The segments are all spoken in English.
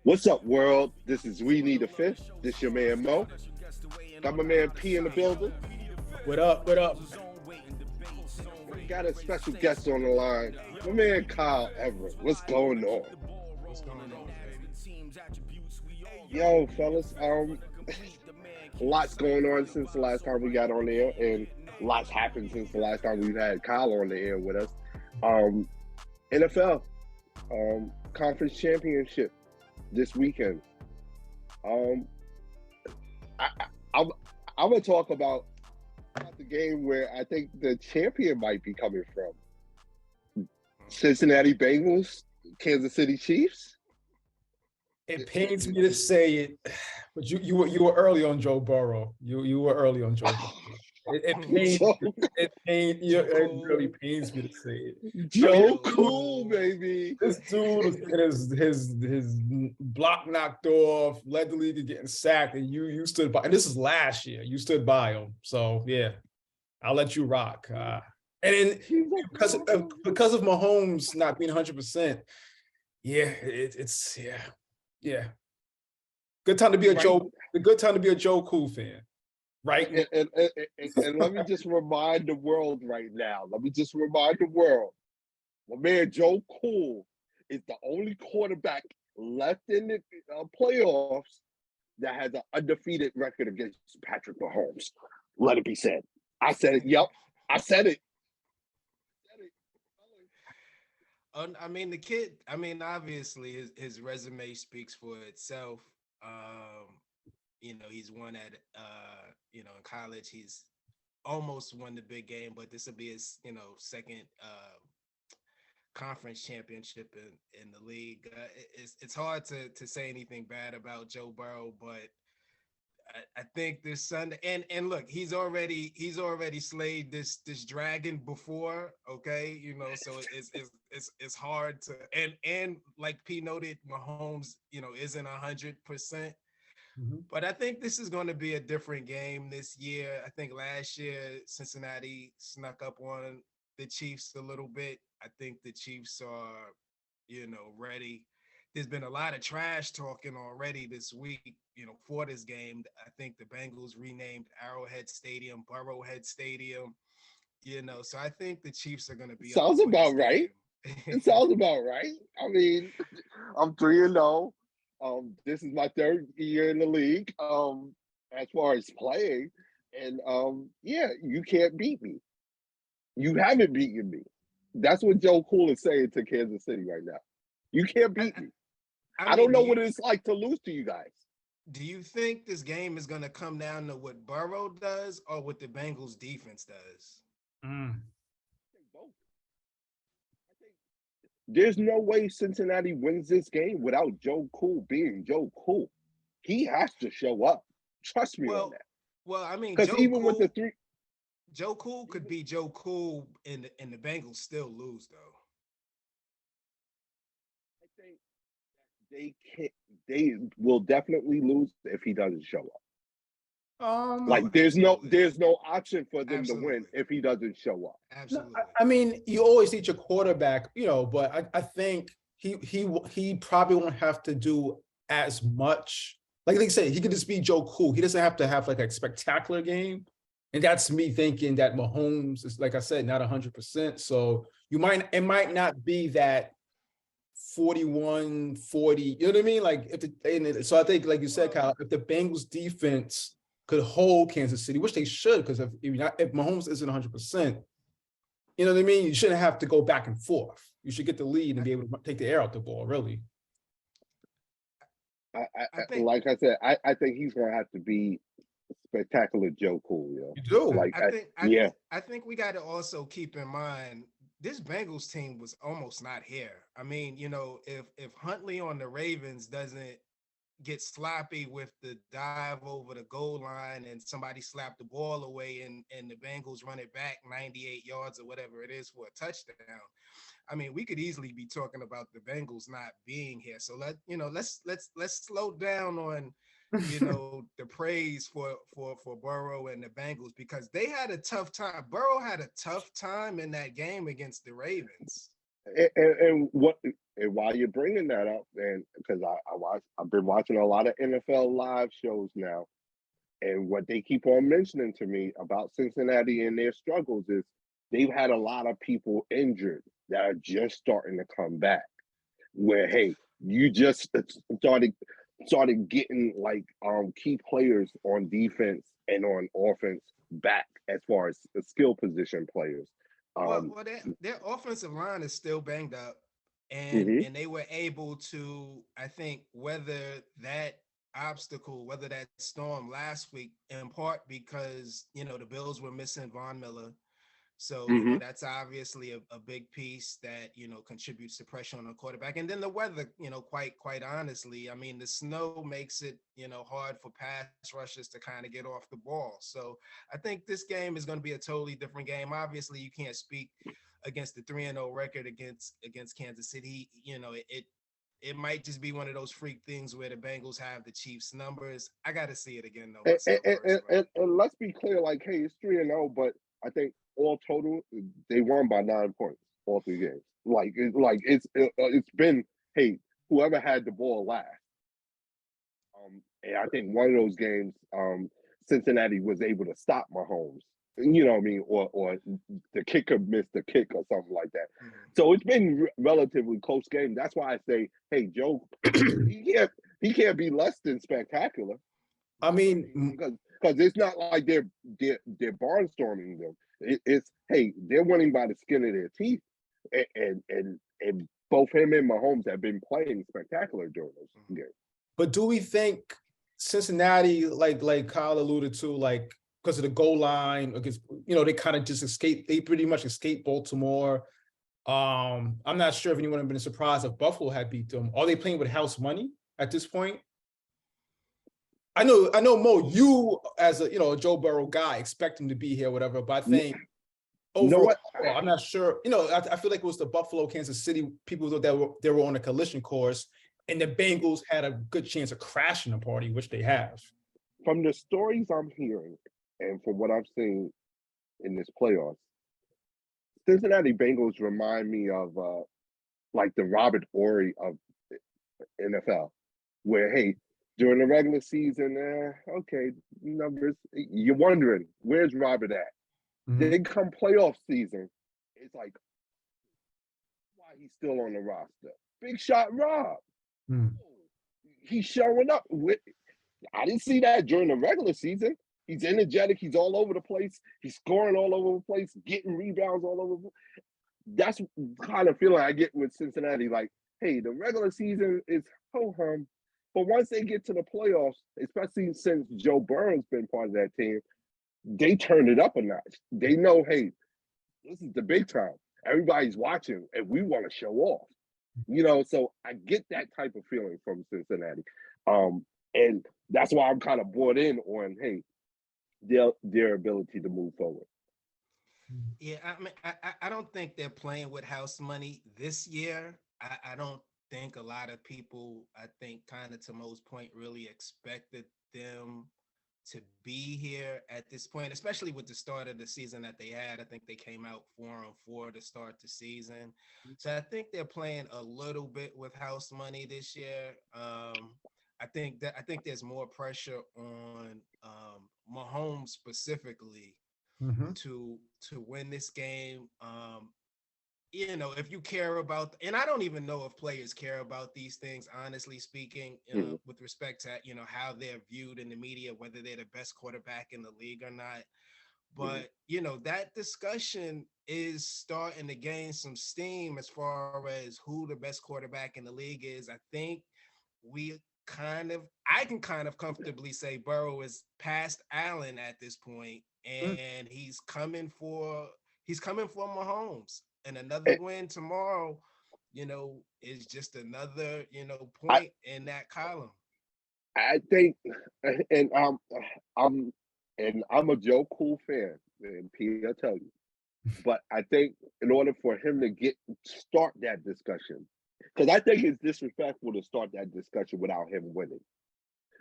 What's up, world? This is We Need a Fifth. This your man Mo. Got my man P in the building. What up? What up? We got a special guest on the line. My man Kyle Everett. What's going on? What's going on, baby? Yo, fellas. Lots going on since the last time we got on there, and lots happened since the last time we've had Kyle on the air with us. Um, NFL conference championship this weekend. Um, I, I, I'm, I'm gonna talk about the game where I think the champion might be coming from. Cincinnati Bengals, Kansas City Chiefs. It pains me to say it, but you were early on Joe Burrow. You were early on Joe Burrow. It really pains me to say it. Joe Cool, baby. This dude was getting his block knocked off, led the league to getting sacked, and you stood by. And this is last year. You stood by him. So yeah, I'll let you rock. And then because of Mahomes not being 100%, yeah, it's yeah. Good time to be a Joe. A good time to be a Joe Cool fan, right? And let me just remind the world right now. My man Joe Cool is the only quarterback left in the playoffs that has an undefeated record against Patrick Mahomes. Let it be said. I said it. Yep, I said it. I mean, the kid. I mean, obviously, his resume speaks for itself. He's won at in college. He's almost won the big game, but this will be his second conference championship in the league. It's hard to say anything bad about Joe Burrow, but I think this Sunday, and look, he's already slayed this dragon before, okay, so it's hard to, and like P noted, Mahomes, isn't 100%, but I think this is going to be a different game this year. I think last year Cincinnati snuck up on the Chiefs a little bit. I think the Chiefs are, ready. There's been a lot of trash talking already this week, for this game. I think the Bengals renamed Arrowhead Stadium Burrowhead Stadium, so I think the Chiefs are going to be. Sounds about right. It sounds about right. I mean, I'm 3-0. This is my third year in the league. As far as playing, and yeah, you can't beat me. You haven't beaten me. That's what Joe Cool is saying to Kansas City right now. You can't beat me. I don't know what it's like to lose to you guys. Do you think this game is going to come down to what Burrow does or what the Bengals defense does? There's no way Cincinnati wins this game without Joe Cool being Joe Cool. He has to show up. Trust me on that. Well, I mean, because even with the three, Joe Cool could be Joe Cool, and the Bengals still lose though. I think they will definitely lose if he doesn't show up. There's no option for them to win if he doesn't show up. Absolutely. I mean, you always need your quarterback, but I think he probably won't have to do as much. Like they say, he could just be Joe Cool. He doesn't have to have like a spectacular game. And that's me thinking that Mahomes is, like I said, not 100%. So it might not be that 41-40, you know what I mean? Like so I think, like you said, Kyle, if the Bengals defense could hold Kansas City, which they should, because if Mahomes isn't 100%, you know what I mean? You shouldn't have to go back and forth. You should get the lead and be able to take the air out the ball, really. I think, like I said, I think he's going to have to be spectacular Joe Cool. You do? I think we got to also keep in mind this Bengals team was almost not here. I mean, if Huntley on the Ravens doesn't get sloppy with the dive over the goal line and somebody slap the ball away and the Bengals run it back 98 yards or whatever it is for a touchdown, I mean, we could easily be talking about the Bengals not being here. So let's slow down on the praise for Burrow and the Bengals, because they had a tough time. Burrow had a tough time in that game against the Ravens. And while you're bringing that up, and because I've been watching a lot of NFL live shows now, and what they keep on mentioning to me about Cincinnati and their struggles is they've had a lot of people injured that are just starting to come back. Where hey, you just started getting like key players on defense and on offense back as far as the skill position players. Well, their offensive line is still banged up, and Mhm. and they were able to, I think, weather that obstacle, weather that storm last week, in part because the Bills were missing Von Miller. So, Mhm. that's obviously a big piece that, contributes to pressure on the quarterback. And then the weather, quite honestly, I mean, the snow makes it, hard for pass rushers to kind of get off the ball. So I think this game is going to be a totally different game. Obviously, you can't speak against the 3-0 record against Kansas City. It might just be one of those freak things where the Bengals have the Chiefs numbers. I got to see it again though And, myself personally. and let's be clear, like, hey, it's 3-0, but I think all total they won by 9 points all 3 games. It's been hey, whoever had the ball last. And I think one of those games, Cincinnati was able to stop Mahomes. You know what I mean, or the kicker missed the kick or something like that. Mhm. So it's been relatively close game. That's why I say, hey, Joe, he can't be less than spectacular. I You know what I mean, mean? Because it's not like they're barnstorming them. It's hey, they're winning by the skin of their teeth, and both him and Mahomes have been playing spectacular during those games. but do we think Cincinnati, like Kyle alluded to, like because of the goal line against, they kind of just escaped. They pretty much escaped Baltimore. I'm not sure if anyone had been surprised if Buffalo had beat them. Are they playing with house money at this point? I know, Mo, you as a a Joe Burrow guy expect him to be here, whatever. But I think You know overall, what? I'm not sure. I feel like it was the Buffalo, Kansas City people thought that they were on a collision course, and the Bengals had a good chance of crashing the party, which they have. From the stories I'm hearing and from what I've seen in this playoffs, Cincinnati Bengals remind me of like the Robert Ory of NFL, where hey, during the regular season, okay, numbers, you're wondering where's Robert at. Mhm. Then come playoff season, it's like why he's still on the roster. Big shot Rob. Mm. He's showing up. I didn't see that during the regular season. He's energetic. He's all over the place. He's scoring all over the place, getting rebounds all over. That's the kind of feeling I get with Cincinnati. Like, hey, the regular season is ho hum, but once they get to the playoffs, especially since Joe Burrow's been part of that team, they turn it up a notch. They know, hey, this is the big time. Everybody's watching, and we want to show off. So I get that type of feeling from Cincinnati. And that's why I'm kind of bought in on, hey, their ability to move forward. Yeah, I mean, I don't think they're playing with house money this year. I don't think a lot of people, I think, kind of to Mo's point, really expected them to be here at this point, especially with the start of the season that they had. I think they came out 4-4 to start the season. So I think they're playing a little bit with house money this year. I think there's more pressure on Mahomes specifically Mhm. to win this game. If you care about, and I don't even know if players care about these things, honestly speaking, Mhm. with respect to how they're viewed in the media, whether they're the best quarterback in the league or not. Mhm. But that discussion is starting to gain some steam as far as who the best quarterback in the league is. I think I can kind of comfortably say Burrow is past Allen at this point, Mm. and he's coming for Mahomes. And another And win tomorrow, is just another, I, point in that column. I think, and I'm, and I'm a Joe Cool fan, and P, I'll tell you. But I think in order for him to start that discussion, because I think it's disrespectful to start that discussion without him winning.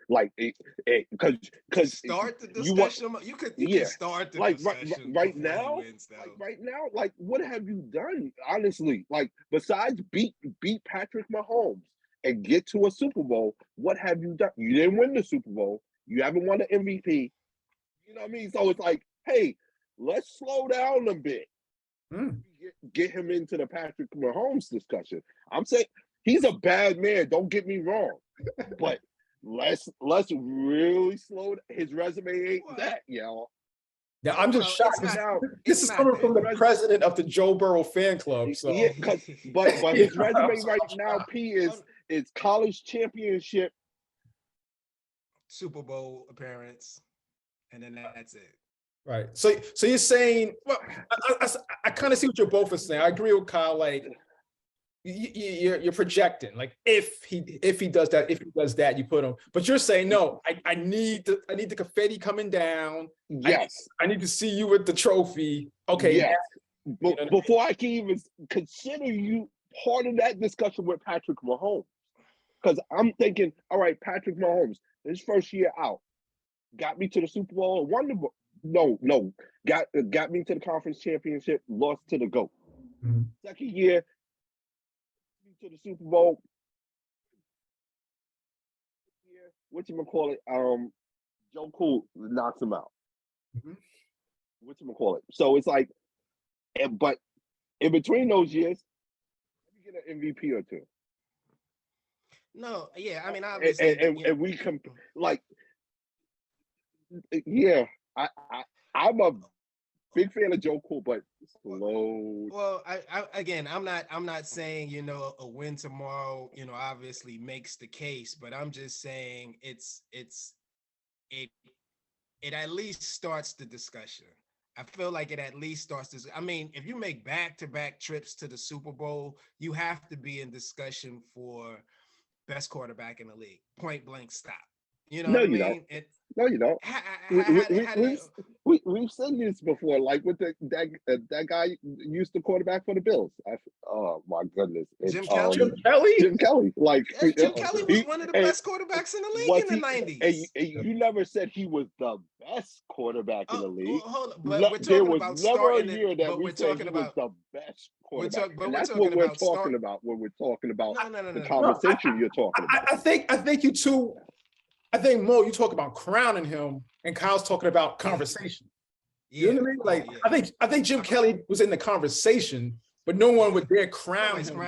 Like because start the you want, discussion. You can yeah, start the like discussion right before he now, wins, though. like right now, like what have you done, honestly? Like besides beat Patrick Mahomes and get to a Super Bowl, what have you done? You didn't win the Super Bowl. You haven't won an MVP. You know what I mean? So it's like, hey, let's slow down a bit. Get him into the Patrick Mahomes discussion. I'm saying he's a bad man. Don't get me wrong, but let's really slow. His resume ain't that, y'all. Yeah, I'm just shocked. This is coming from the president of the Joe Burrow fan club. So yeah, but his resume right now, P, is college championship, Super Bowl appearance, and then that's it. Right. So you're saying, well, I kind of see what you're both are saying. I agree with Kyle. Like you're projecting, like if he does that, you put him. But you're saying no. I need the confetti coming down. Yes. I need to see you with the trophy. Okay. Yes. You know, before I can even consider you part of that discussion with Patrick Mahomes, because I'm thinking, all right, Patrick Mahomes, his first year out, got me to the Super Bowl, won the. No, got me to the conference championship, lost to the GOAT. Mm-hmm. Second year, to the Super Bowl. Whatchamacallit, Joe Cool knocks him out. Mm-hmm. Whatchamacallit. So it's like, but in between those years, you get an MVP or two. No, yeah, I mean, obviously, and we can like, yeah, I'm a big fan of Joe Cool, but slow. Well, I'm not saying, you know, a win tomorrow, you know, obviously makes the case, but I'm just saying it at least starts the discussion. I feel like it at least starts this. I mean, if you make back-to-back trips to the Super Bowl, you have to be in discussion for best quarterback in the league. Point blank, stop. You know what I mean? No, you don't. We've seen this before, like with that guy used to quarterback for the Bills. Oh my goodness, Jim Kelly. Jim Kelly, like Jim Kelly was one of the best quarterbacks in the league in the '90s. And you never said he was the best quarterback in the league. But we're talking about starting it. But we're talking about the best quarterback. And that's what we're talking about when we're talking about the conversation you're talking about. I think you two. I think Mo, you talk about crowning him, and Kyle's talking about conversation. You know what I mean? Like, yeah. I think Jim Kelly was in the conversation, but no one would dare crown him.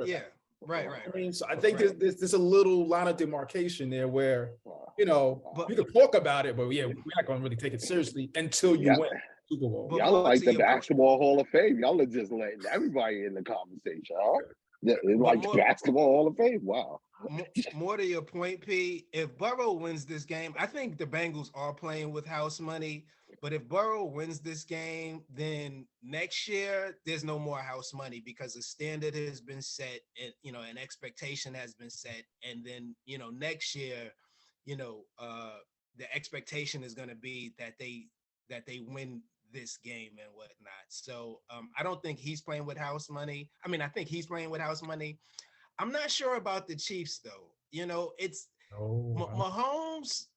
Yeah, right. I mean, so I think there's a little line of demarcation there where, you know, you can talk about it, but yeah, we're not going to really take it seriously until you win Super Bowl. Y'all like the Basketball Hall of Fame. Y'all are just letting everybody in the conversation, huh? Yeah, like Basketball Hall of Fame. Wow. More to your point, P, if Burrow wins this game, I think the Bengals are playing with house money. But if Burrow wins this game, then next year there's no more house money because the standard has been set, and you know, an expectation has been set, and then you know next year, you know, the expectation is going to be that they win this game and whatnot. So I don't think he's playing with house money. I mean, I think he's playing with house money. I'm not sure about the Chiefs though. You know, it's Mahomes.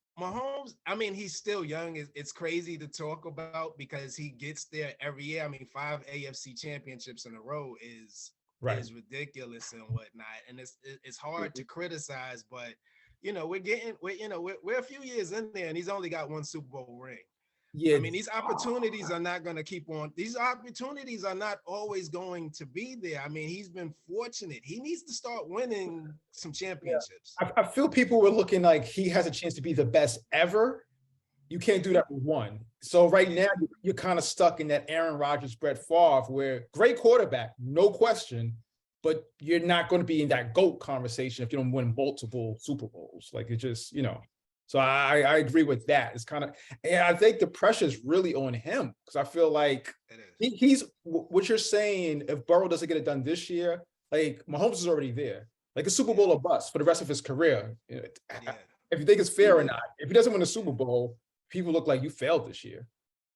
I mean, he's still young. It's crazy to talk about because he gets there every year. I mean, 5 AFC championships in a row is ridiculous and whatnot. And it's hard to criticize, but you know, we're a few years in there, and he's only got one Super Bowl ring. Yeah, I mean, these opportunities are not going to keep on. These opportunities are not always going to be there. I mean, he's been fortunate. He needs to start winning some championships. Yeah. I feel people were looking like he has a chance to be the best ever. You can't do that with one. So right now, you're kind of stuck in that Aaron Rodgers, Brett Favre, where great quarterback, no question, but you're not going to be in that GOAT conversation if you don't win multiple Super Bowls. Like it just, you know. So I agree with that. It's kind of, and I think the pressure is really on him because I feel like he's what you're saying. If Burrow doesn't get it done this year, like Mahomes is already there, like a Super Bowl or bust for the rest of his career. If you think it's fair or not, if he doesn't win a Super Bowl, people look like you failed this year.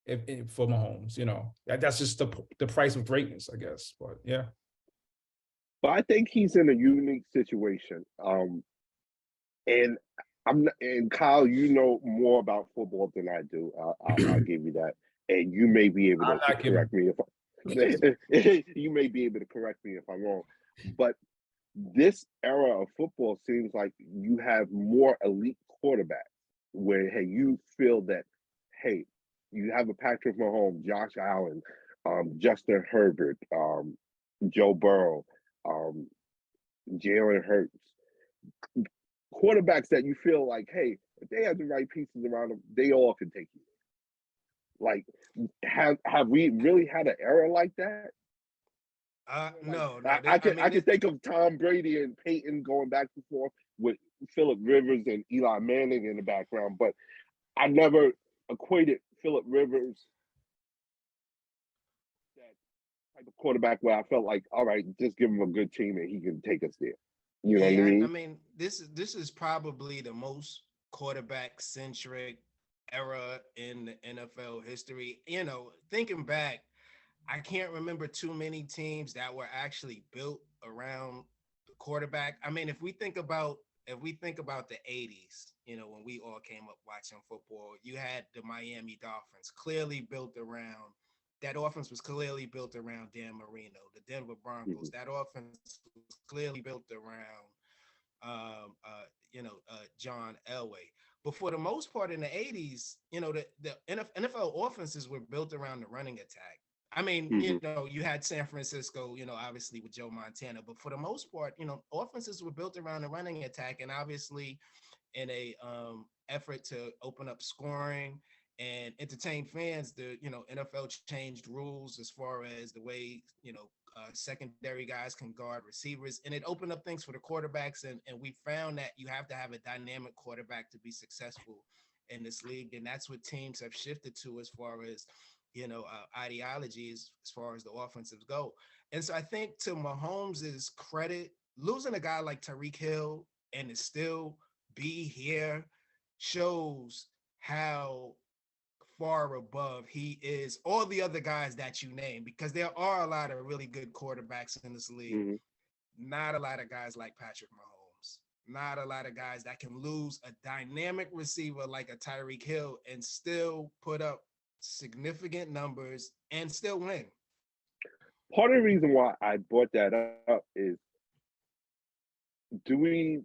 For Mahomes, you know, that's just the price of greatness, I guess. But yeah, but I think he's in a unique situation, and and Kyle, you know more about football than I do. I'll give you that, and you may be able I'm to not giving. correct me you may be able to correct me if I'm wrong. But this era of football seems like you have more elite quarterbacks where hey, you feel that hey, you have a Patrick Mahomes, Josh Allen, Justin Herbert, Joe Burrow, um, Jalen Hurts, quarterbacks that you feel like, hey, if they have the right pieces around them, they all can take you. Like, have we really had an era like that? Like, No. I could think of Tom Brady and Peyton going back and forth with Philip Rivers and Eli Manning in the background, but I never equated Philip Rivers that type of quarterback where I felt like, all right, just give him a good team and he can take us there. You know what I Yeah, I mean? mean, this is probably the most quarterback centric era in the NFL history. Thinking back, I can't remember too many teams that were actually built around the quarterback. I mean, if we think about the 80s, when we all came up watching football, you had the Miami Dolphins clearly built around that offense was clearly built around Dan Marino. The Denver Broncos, Mm-hmm. that offense was clearly built around John Elway. But for the most part in the 80s, the NFL offenses were built around the running attack. I mean, Mm-hmm. you had San Francisco, obviously with Joe Montana, but for the most part, offenses were built around the running attack, and obviously in a effort to open up scoring and entertain fans, the NFL changed rules as far as the way secondary guys can guard receivers, and it opened up things for the quarterbacks. And we found that you have to have a dynamic quarterback to be successful in this league, and that's what teams have shifted to as far as ideologies as far as the offensives go. And so I think to Mahomes' credit, losing a guy like Tyreek Hill and to still be here shows how far above he is all the other guys that you name, because there are a lot of really good quarterbacks in this league. Mm-hmm. Not a lot of guys like Patrick Mahomes. Not a lot of guys that can lose a dynamic receiver like a Tyreek Hill and still put up significant numbers and still win. Part of the reason why I brought that up is, do we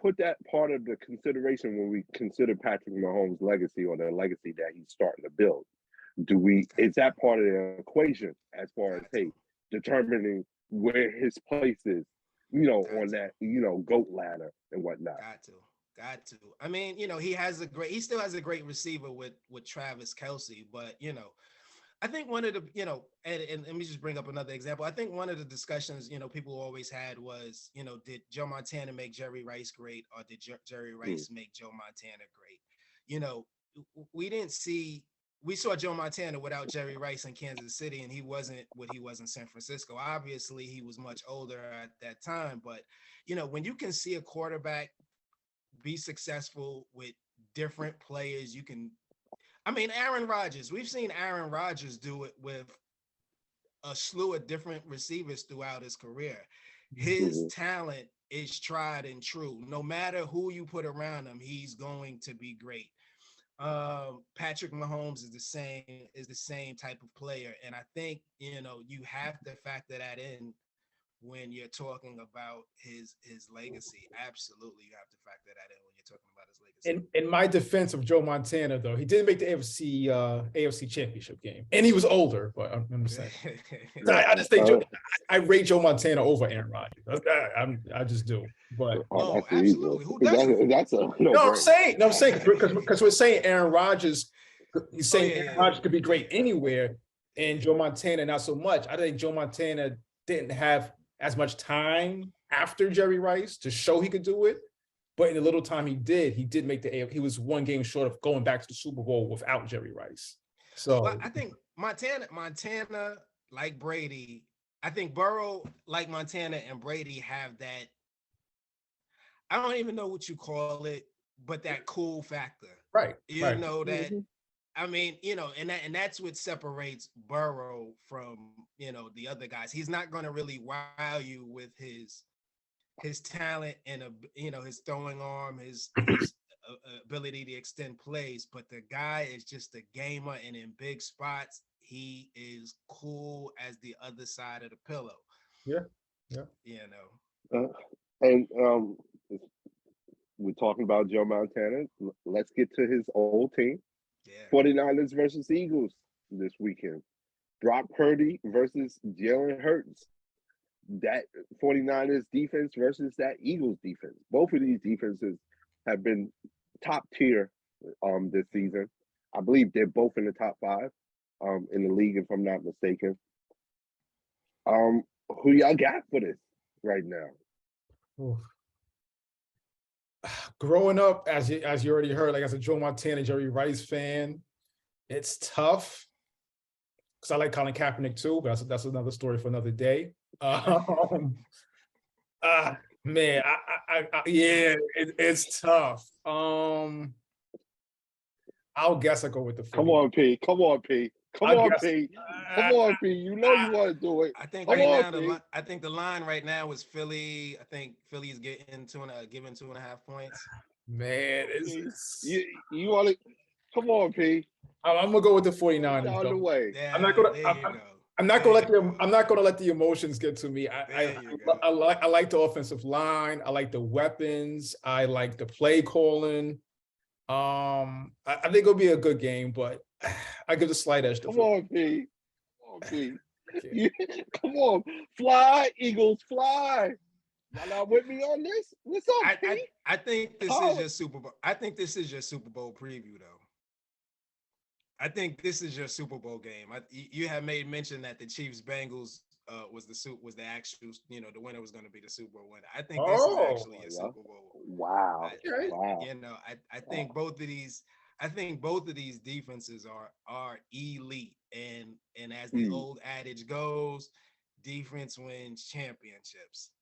put that part of the consideration when we consider Patrick Mahomes' legacy or the legacy that he's starting to build? Is that part of the equation as far as hey, determining where his place is, on that, GOAT ladder and whatnot? Got to. I mean, he still has a great receiver with Travis Kelce, but I think one of the, and let me just bring up another example. I think one of the discussions, people always had was, did Joe Montana make Jerry Rice great, or did Jerry Rice make Joe Montana great? We saw Joe Montana without Jerry Rice in Kansas City, and he wasn't what he was in San Francisco. Obviously, he was much older at that time, but, when you can see a quarterback be successful with different players, Aaron Rodgers, we've seen Aaron Rodgers do it with a slew of different receivers throughout his career. His talent is tried and true. No matter who you put around him, he's going to be great. Patrick Mahomes is the same type of player. And I think, you have to factor that in when you're talking about his legacy. Absolutely, you have to factor that in when you're talking about his legacy. In my defense of Joe Montana, though, he didn't make the AFC Championship game, and he was older. But I'm just saying, I just think I rate Joe Montana over Aaron Rodgers. I just do. But absolutely, who doesn't? That's a I'm saying because we're saying Aaron Rodgers. He's saying Aaron Rodgers could be great anywhere, and Joe Montana not so much. I think Joe Montana didn't have as much time after Jerry Rice to show he could do it. But in the little time he did make the AFC. He was one game short of going back to the Super Bowl without Jerry Rice. So I think Montana, like Brady, I think Burrow, like Montana and Brady, have that, I don't even know what you call it, but that cool factor. Right. That, I mean, and that's what separates Burrow from, the other guys. He's not going to really wow you with his talent and his throwing arm, his ability to extend plays, but the guy is just a gamer, and in big spots, he is cool as the other side of the pillow. Yeah, yeah. You know. And we're talking about Joe Montana. Let's get to his old team. Yeah. 49ers versus Eagles this weekend. Brock Purdy versus Jalen Hurts. That 49ers defense versus that Eagles defense. Both of these defenses have been top tier this season. I believe they're both in the top 5 in the league, if I'm not mistaken. Who y'all got for this right now? Oof. Growing up, as you already heard, like as a Joe Montana, Jerry Rice fan, it's tough because I like Colin Kaepernick too, but that's another story for another day. Man, yeah, it's tough. I'll guess I go with the 49ers. Come on, P. Come on, P. Come on, P. Come on, P. You know you want to do it. I think Come right on, now I think the line right now is Philly. I think Philly's getting given 2.5 points. Man, you want to? Come on, P. I'm gonna go with the 49ers. Out of the way. Yeah, I'm not gonna. there you go. I'm not gonna let the emotions get to me. I like the offensive line. I like the weapons. I like the play calling. I think it'll be a good game, but I give the slight edge to. Come on, P. Come on, P. Come on, fly, Eagles, fly. Y'all not with me on this? What's up, P? I think this is your Super Bowl. I think this is your Super Bowl preview, though. I think this is your Super Bowl game. You have made mention that the Chiefs Bengals was the actual, the winner was going to be the Super Bowl winner. I think this is actually a Super Bowl. Wow. Wow. I think both of these defenses are elite, and as the old adage goes, defense wins championships.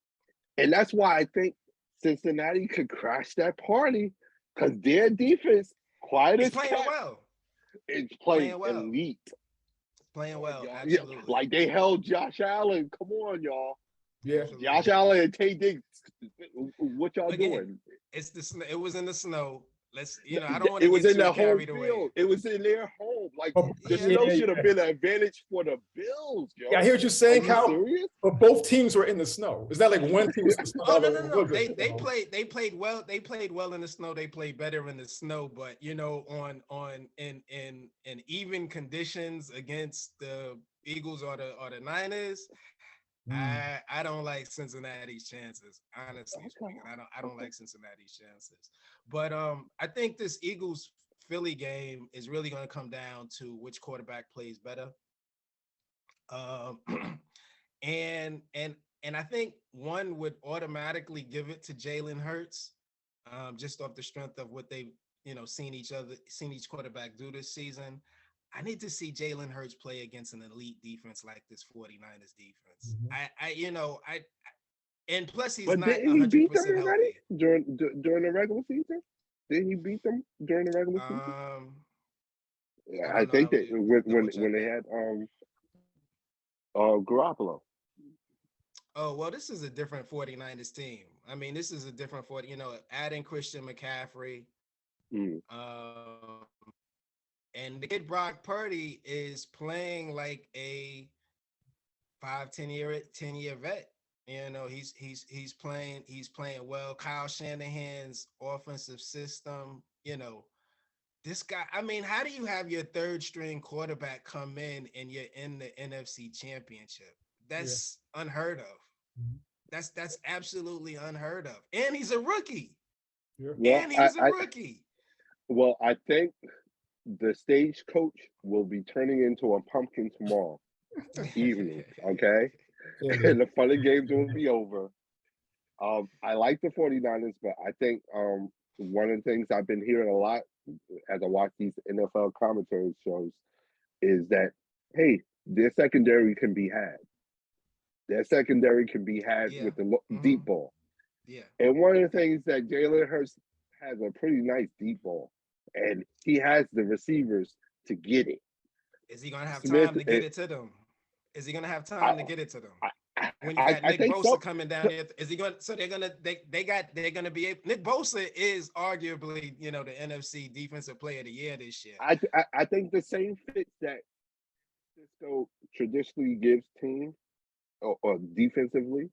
And that's why I think Cincinnati could crash that party, because their defense, quiet as playing cat, well. It's playing well. elite. Playing well, absolutely. Like they held Josh Allen. Come on, y'all. Yeah, absolutely. Josh Allen and Tay Diggs. What y'all doing? It's it was in the snow. I don't want to get in too carried away. It was in their home. Like the snow should have been an advantage for the Bills, yo. Yeah, I hear what you're saying, Cal. Serious? But both teams were in the snow. Is that like one team was in the snow? Oh no. They played well. They played well in the snow. They played better in the snow. But in even conditions against the Eagles or the Niners, I don't like Cincinnati's chances. Honestly speaking, I don't like Cincinnati's chances. But I think this Eagles Philly game is really going to come down to which quarterback plays better. And I think one would automatically give it to Jalen Hurts, just off the strength of what they've seen each quarterback do this season. I need to see Jalen Hurts play against an elite defense like this 49ers defense. Mm-hmm. And plus he's not 100% healthy. During the regular season? Did he beat them during the regular season? Yeah, I think that when they had Garoppolo. Oh, well, this is a different 49ers team. I mean, this is a different adding Christian McCaffrey. And the kid Brock Purdy is playing like a 10 year vet. He's playing well. Kyle Shanahan's offensive system, this guy, I mean, how do you have your third string quarterback come in and you're in the NFC Championship? That's unheard of. That's absolutely unheard of. And he's a rookie. And he's a rookie. Well, I think the stage coach will be turning into a pumpkin tomorrow evening, okay? And the fun and games will be over. I like the 49ers, but I think one of the things I've been hearing a lot as I watch these NFL commentary shows is that, hey, their secondary can be had. Their secondary can be had with the deep ball. Yeah. And one of the things that Jalen Hurts has a pretty nice deep ball, and he has the receivers to get it. Is he going to have time to get it to them? Is he going to have time to get it to them? When you got I Nick think Bosa so. coming down there, is he going? So they're gonna be able. Nick Bosa is arguably, the NFC Defensive Player of the Year this year. I think the same fits that Cisco traditionally gives teams or defensively,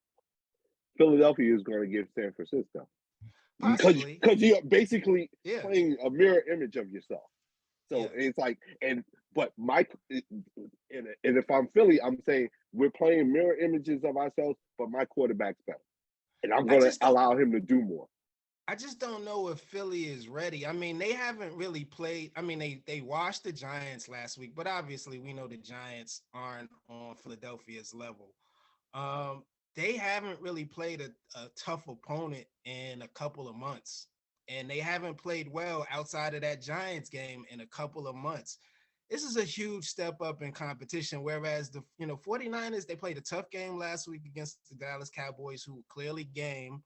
Philadelphia is going to give San Francisco Possibly, because you're basically yeah, playing a mirror image of yourself. So yeah. it's like, but if I'm Philly, I'm saying we're playing mirror images of ourselves, but my quarterback's better, and I'm going to allow him to do more. I just don't know if Philly is ready. I mean, they haven't really played. I mean, they washed the Giants last week, but obviously we know the Giants aren't on Philadelphia's level. They haven't really played a tough opponent in a couple of months, and they haven't played well outside of that Giants game in a couple of months. This is a huge step up in competition, whereas the 49ers, they played a tough game last week against the Dallas Cowboys, who clearly game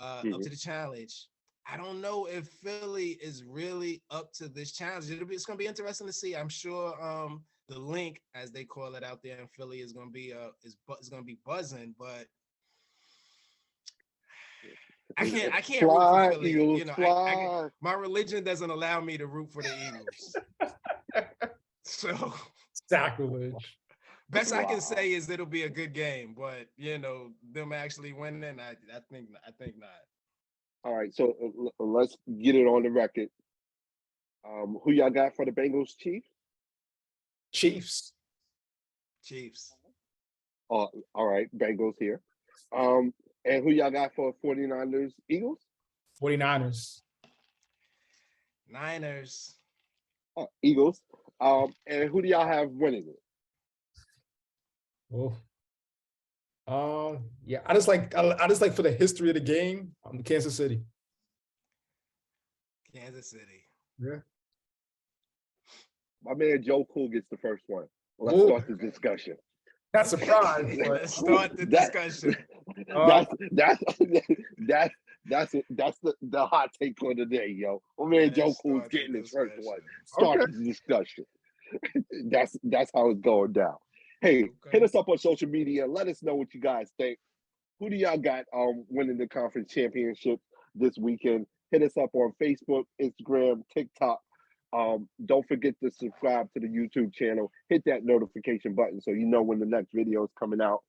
up to the challenge. I don't know if Philly is really up to this challenge. It's going to be interesting to see. I'm sure the link, as they call it out there in Philly, is going to be going to be buzzing. But I can't root for Philly. Eagles, my religion doesn't allow me to root for the Eagles. So sacrilege. Best I can say is it'll be a good game, but them actually winning, I think not. All right, so let's get it on the record. Who y'all got for the Bengals, Chiefs? Chiefs. All right, Bengals here. And who y'all got for 49ers, Eagles? 49ers. Niners. Eagles. And who do y'all have winning it? Yeah, I just like for the history of the game, Kansas City. Yeah. My man Joe Cool gets the first one. Let's start the discussion. That's a surprise. Let's start the discussion. That's the hot take on the day, yo. My man Joe Cool's getting his first one. Start the discussion. That's how it's going down. Hey, hit us up on social media. Let us know what you guys think. Who do y'all got winning the conference championship this weekend? Hit us up on Facebook, Instagram, TikTok. Don't forget to subscribe to the YouTube channel. Hit that notification button so you know when the next video is coming out.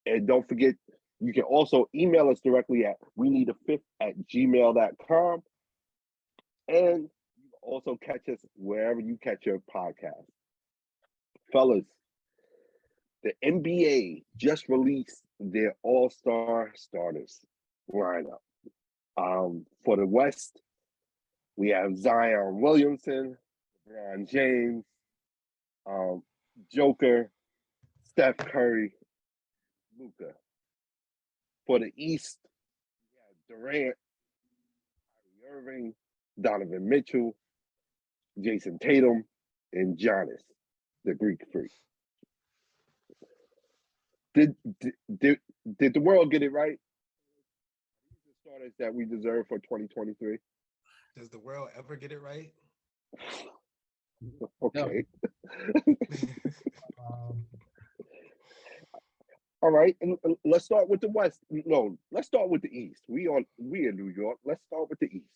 And don't forget, you can also email us directly at weneedafifth@gmail.com. And you can also catch us wherever you catch your podcast. Fellas, the NBA just released their all-star starters lineup. For the West, we have Zion Williamson, LeBron James, Joker, Steph Curry, Luka. For the East, we have Durant, Kyrie Irving, Donovan Mitchell, Jason Tatum, and Giannis, the Greek Freak. Did the world get it right? These are the starters that we deserve for 2023. Does the world ever get it right? Okay. All right, and let's start with the West. No, let's start with the East. We in New York. Let's start with the East.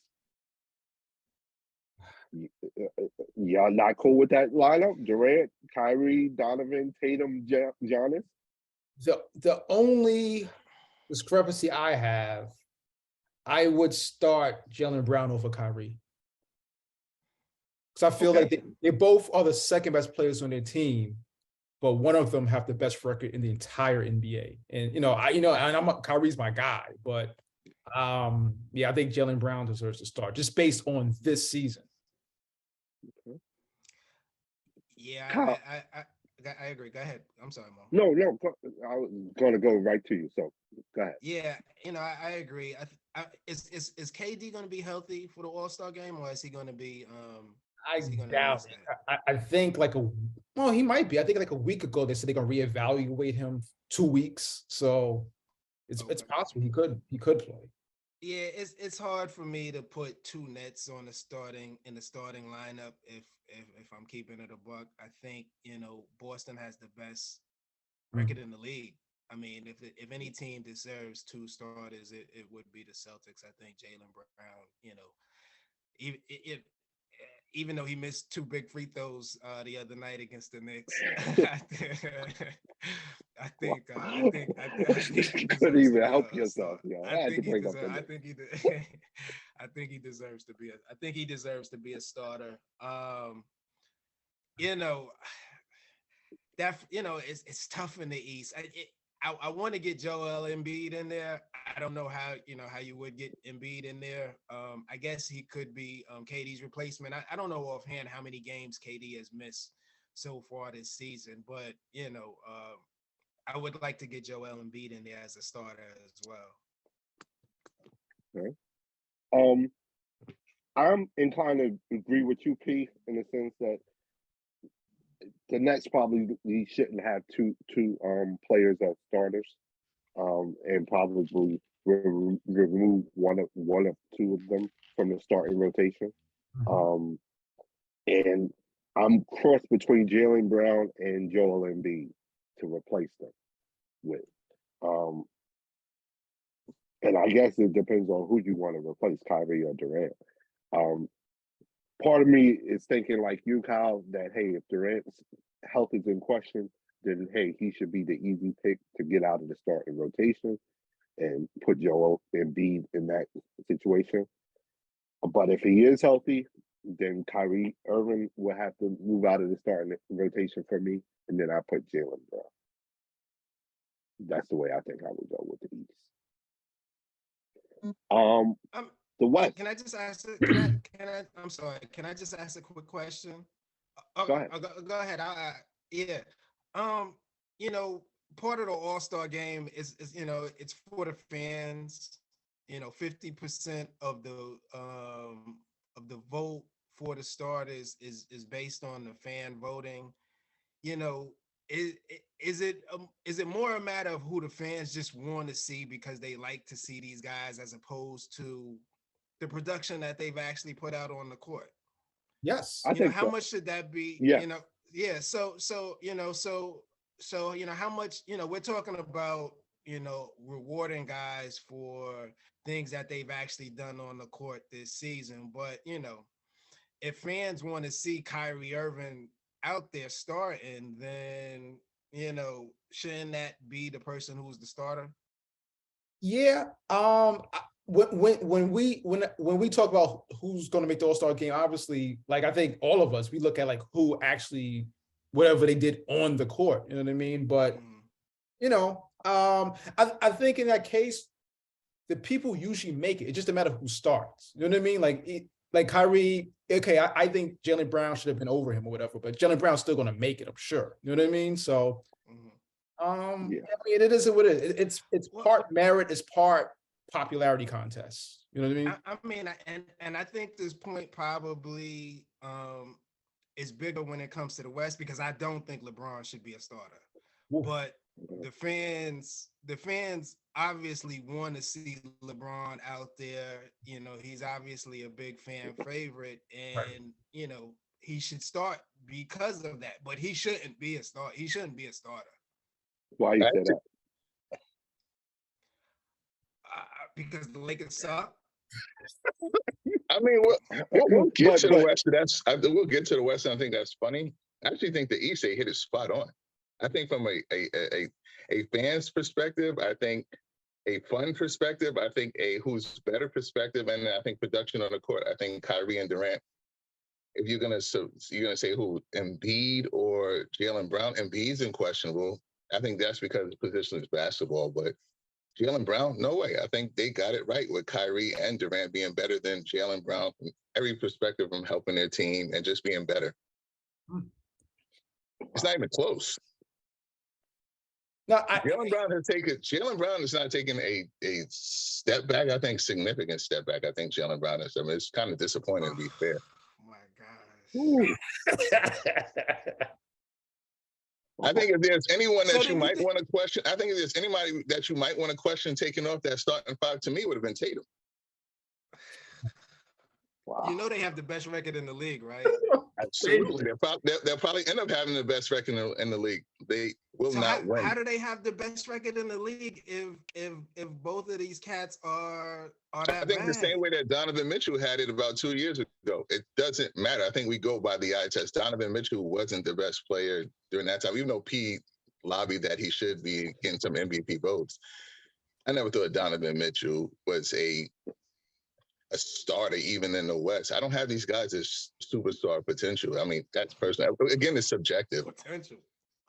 Y'all not cool with that lineup? Durant, Kyrie, Donovan, Tatum, Giannis? The only discrepancy I have, I would start Jaylen Brown over Kyrie. Because I feel like they both are the second best players on their team, but one of them have the best record in the entire NBA. And Kyrie's my guy, but I think Jaylen Brown deserves to start just based on this season. Okay. Yeah, I agree. Go ahead. I'm sorry, Mo. No, I was going to go right to you. So go ahead. Yeah, I agree. Is KD going to be healthy for the All-Star game, or is he going to be? I doubt it. I think he might be. I think like a week ago they said they're going to reevaluate him 2 weeks. So it's possible he could play. Yeah, it's hard for me to put two Nets on the starting lineup if I'm keeping it a buck. I think Boston has the best record in the league. I mean, if any team deserves 2 starters, it would be the Celtics. I think Jaylen Brown, even though he missed 2 big free throws the other night against the Knicks, I think he Couldn't deserves to even be help a yourself, star. yo. I I had to think he bring up deserves. the I Knicks. think I think he deserves to be. I think he deserves to be a starter. You know, it's tough in the East. I want to get Joel Embiid in there. I don't know how you would get Embiid in there. I guess he could be KD's replacement. I don't know offhand how many games KD has missed so far this season, but I would like to get Joel Embiid in there as a starter as well. Okay. I'm inclined to agree with you, P, in the sense that the Nets probably shouldn't have two players as starters, and probably remove one of two of them from the starting rotation. Um, and I'm crossed between Jaylen Brown and Joel Embiid to replace them with. Um, and I guess it depends on who you want to replace, Kyrie or Durant. Um, Part of me is thinking like you, Kyle, that hey, if Durant's health is in question, then hey, he should be the easy pick to get out of the starting rotation and put Joel Embiid in that situation. But if he is healthy, then Kyrie Irving will have to move out of the starting rotation for me, and then I put Jaylen Brown. That's the way I think I would go with the East. The West. Can I just ask? I'm sorry. Can I just ask a quick question? Go ahead. Go ahead. Yeah. Part of the All-Star game is it's for the fans. 50% of the vote for the starters is based on the fan voting. Is it more a matter of who the fans just want to see because they like to see these guys as opposed to the production that they've actually put out on the court? Yes. I think how so. much should that be? Yeah. Yeah. So how much, we're talking about, rewarding guys for things that they've actually done on the court this season. But, if fans want to see Kyrie Irving out there starting, then, shouldn't that be the person who's the starter? Yeah. When we talk about who's going to make the All-Star game, obviously, like I think all of us, we look at like who actually whatever they did on the court. You know what I mean? But I think in that case, the people usually make it. It's just a matter of who starts. You know what I mean? Like Kyrie. Okay, I think Jaylen Brown should have been over him or whatever, but Jaylen Brown's still going to make it. I'm sure. You know what I mean? So. Yeah. I mean, it is what it is. It's part merit, it's part popularity contest. You know what I mean? I mean, and I think this point probably is bigger when it comes to the West because I don't think LeBron should be a starter. Oof. But the fans obviously want to see LeBron out there. He's obviously a big fan favorite, and he should start because of that. But he shouldn't be a start. He shouldn't be a starter. Why you say that? Because the Lakers suck. I mean, we'll get to the West. We'll get to the West, and I think that's funny. I actually think the East they hit it spot on. I think from a fan's perspective, I think a fun perspective, I think a who's better perspective, and I think production on the court. I think Kyrie and Durant. If you're gonna say who, Embiid or Jaylen Brown, Embiid's unquestionable. I think that's because his position is basketball, but Jaylen Brown, no way. I think they got it right with Kyrie and Durant being better than Jaylen Brown from every perspective, from helping their team and just being better. It's not even close. No, Jaylen Brown is not taking a step back. I think significant step back. I think Jaylen Brown is. I mean, it's kind of disappointing to be fair. Oh my gosh. I think if there's anyone that you might want to question, I think if there's anybody that you might want to question taking off that starting five, to me would have been Tatum. Wow. They have the best record in the league, right? Absolutely. They'll probably end up having the best record in the league. They will So not win. how do they have the best record in the league if both of these cats are that I think bad? the same way that Donovan Mitchell had it about 2 years ago. It doesn't matter. I think we go by the eye test. Donovan Mitchell wasn't the best player during that time, even though P lobbied that he should be getting some MVP votes. I never thought Donovan Mitchell was a starter even in the West. I don't have these guys as superstar potential. I mean, that's personal. Again, it's subjective. Potential.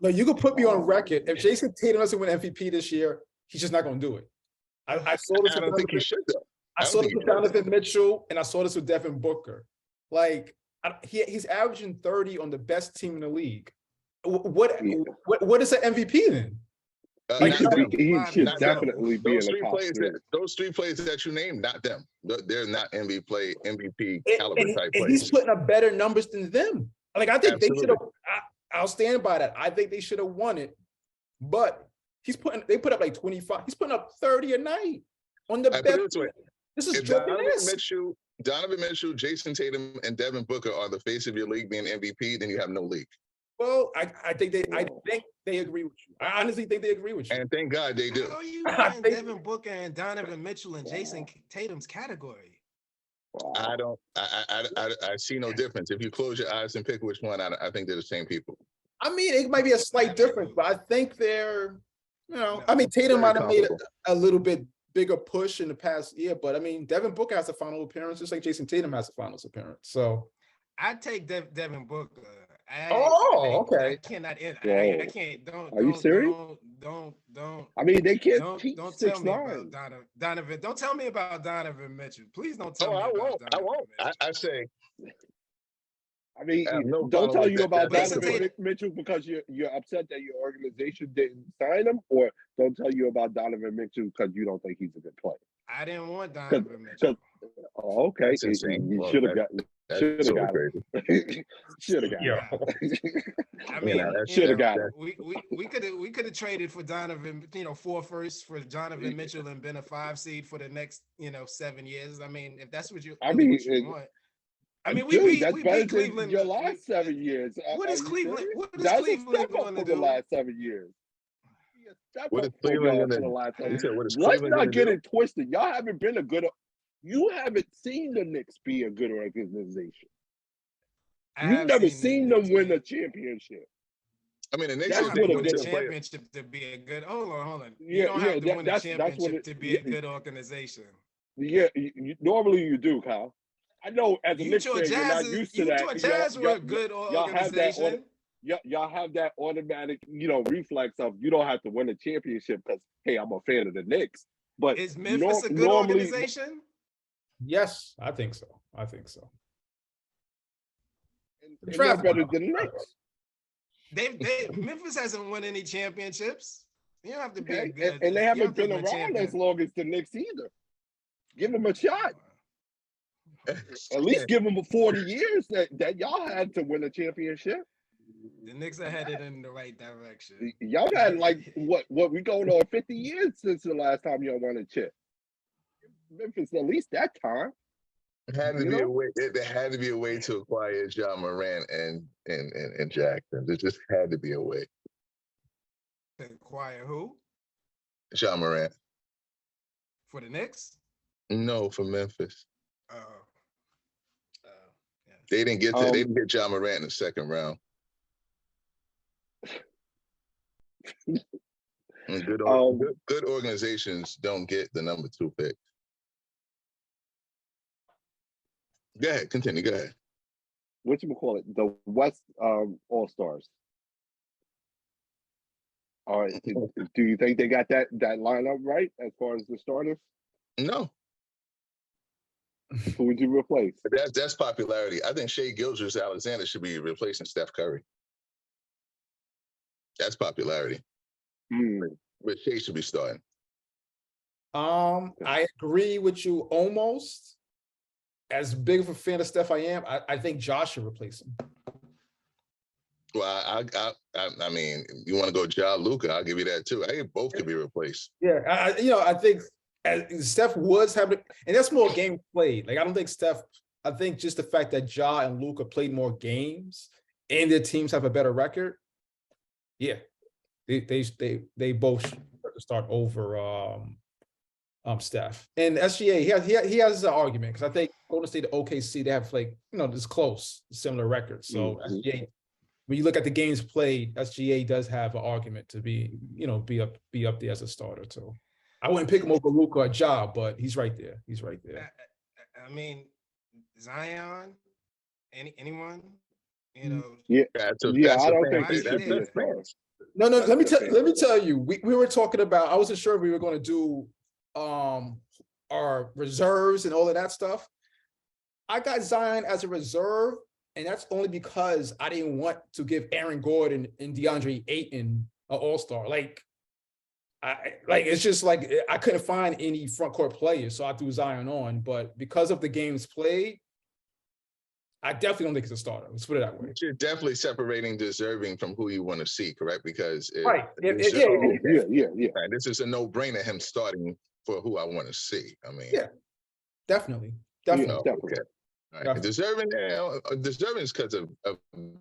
No, you can put me on record. If Jason Tatum doesn't win MVP this year, he's just not going to do it. I saw this. I don't think he should though. I saw this with Donovan Mitchell, and I saw this with Devin Booker. Like he's averaging 30 on the best team in the league. What is an MVP then? He should not definitely be in the top three. Those three players that you named, not them. They're not MVP caliber type players. And he's putting up better numbers than them. Like I think they should have. I'll stand by that. I think they should have won it, but they put up like 25. He's putting up 30 a night on the best. This is Donovan Mitchell, Jason Tatum, and Devin Booker are the face of your league being MVP. Then you have no league. Well, I think they agree with you. I honestly think they agree with you. And thank God they do. How are you putting Devin Booker and Donovan Mitchell in Jason Tatum's category? I don't. I see no difference. If you close your eyes and pick which one, I think they're the same people. I mean, it might be a slight difference, but I think they're. I mean, Tatum might have made a little bit bigger push in the past year, but I mean, Devin Booker has a final appearance, just like Jason Tatum has a finals appearance. So I'd take Devin Booker. Okay. I cannot. I can't. Don't. Are you serious? Don't. I mean, they can't. Don't tell me about Donovan. Don't tell me about Donovan Mitchell. Please don't tell me. I won't. Mitchell. I say. I mean, don't tell you about Donovan Mitchell because you're upset that your organization didn't sign him, or don't tell you about Donovan Mitchell because you don't think he's a good player. I didn't want Donovan Mitchell. Okay, you should have gotten. Should have got it. Should have got it. I mean, should have got it. We could have traded for Donovan, 4 firsts for Donovan Mitchell and been a 5 seed for the next, 7 years. I mean, if that's what you want. I mean, we beat Cleveland your last 7 years. What is Cleveland? What is Cleveland going to do? The last 7 years. What is Cleveland? Let's not get it twisted. Y'all haven't been a good. You haven't seen the Knicks be a good organization. You've never seen them win a championship. I mean, the Knicks have to win a championship to be a good. Hold on. You don't have to win a championship to be a good organization. Yeah, normally you do, Kyle. I know as a Knicks fan, you're not used to that. Utah Jazz were a good organization. Y'all have that automatic, reflex of you don't have to win a championship because, hey, I'm a fan of the Knicks. But is Memphis a good organization? Yes, I think so. And they're better than the Knicks. Memphis hasn't won any championships. You don't have to be good. And they haven't been around as long as the Knicks either. Give them a shot. At least give them 40 years that y'all had to win a championship. The Knicks are headed in the right direction. Y'all had what we going on 50 years since the last time y'all won a chip. Memphis, at least that time. There had to be a way to acquire Ja Morant and Jackson. There just had to be a way. To acquire who? Ja Morant. For the Knicks? No, for Memphis. Yeah. They didn't get Ja Morant in the second round. Good organizations don't get the number 2 pick. Go ahead, continue. Go ahead. Whatchamacallit? The West All-Stars. All right. Do you think they got that lineup right as far as the starters? No. Who would you replace? That's popularity. I think Shai Gilgeous-Alexander should be replacing Steph Curry. That's popularity. But Shai should be starting. I agree with you almost. As big of a fan of Steph I am, I think Josh should replace him. Well, I mean, you want to go Ja, Luka, I'll give you that too. I think both could be replaced. Yeah, I think Steph was having, and that's more game played. Like, I don't think Steph, I think just the fact that Ja and Luka played more games and their teams have a better record. Yeah, They both should start over Steph. And SGA, he has an argument because I think Golden State to OKC, they have like, this close, similar records. So SGA, when you look at the games played, SGA does have an argument to be up there as a starter too. I wouldn't pick him over Luka or Ja, but he's right there. He's right there. I mean, Zion, anyone, Yeah, I don't think he's should be a star. No. Let me tell you. We were talking about. I wasn't sure if we were going to do our reserves and all of that stuff. I got Zion as a reserve, and that's only because I didn't want to give Aaron Gordon and DeAndre Ayton an all-star. It's just like I couldn't find any front court players, so I threw Zion on. But because of the games played, I definitely don't think it's a starter. Let's put it that way. You're definitely separating deserving from who you want to see, correct? Because right, yeah. This is a no-brainer. Him starting for who I want to see. I mean, yeah, definitely. Definitely. Okay. All right. Deserving is because of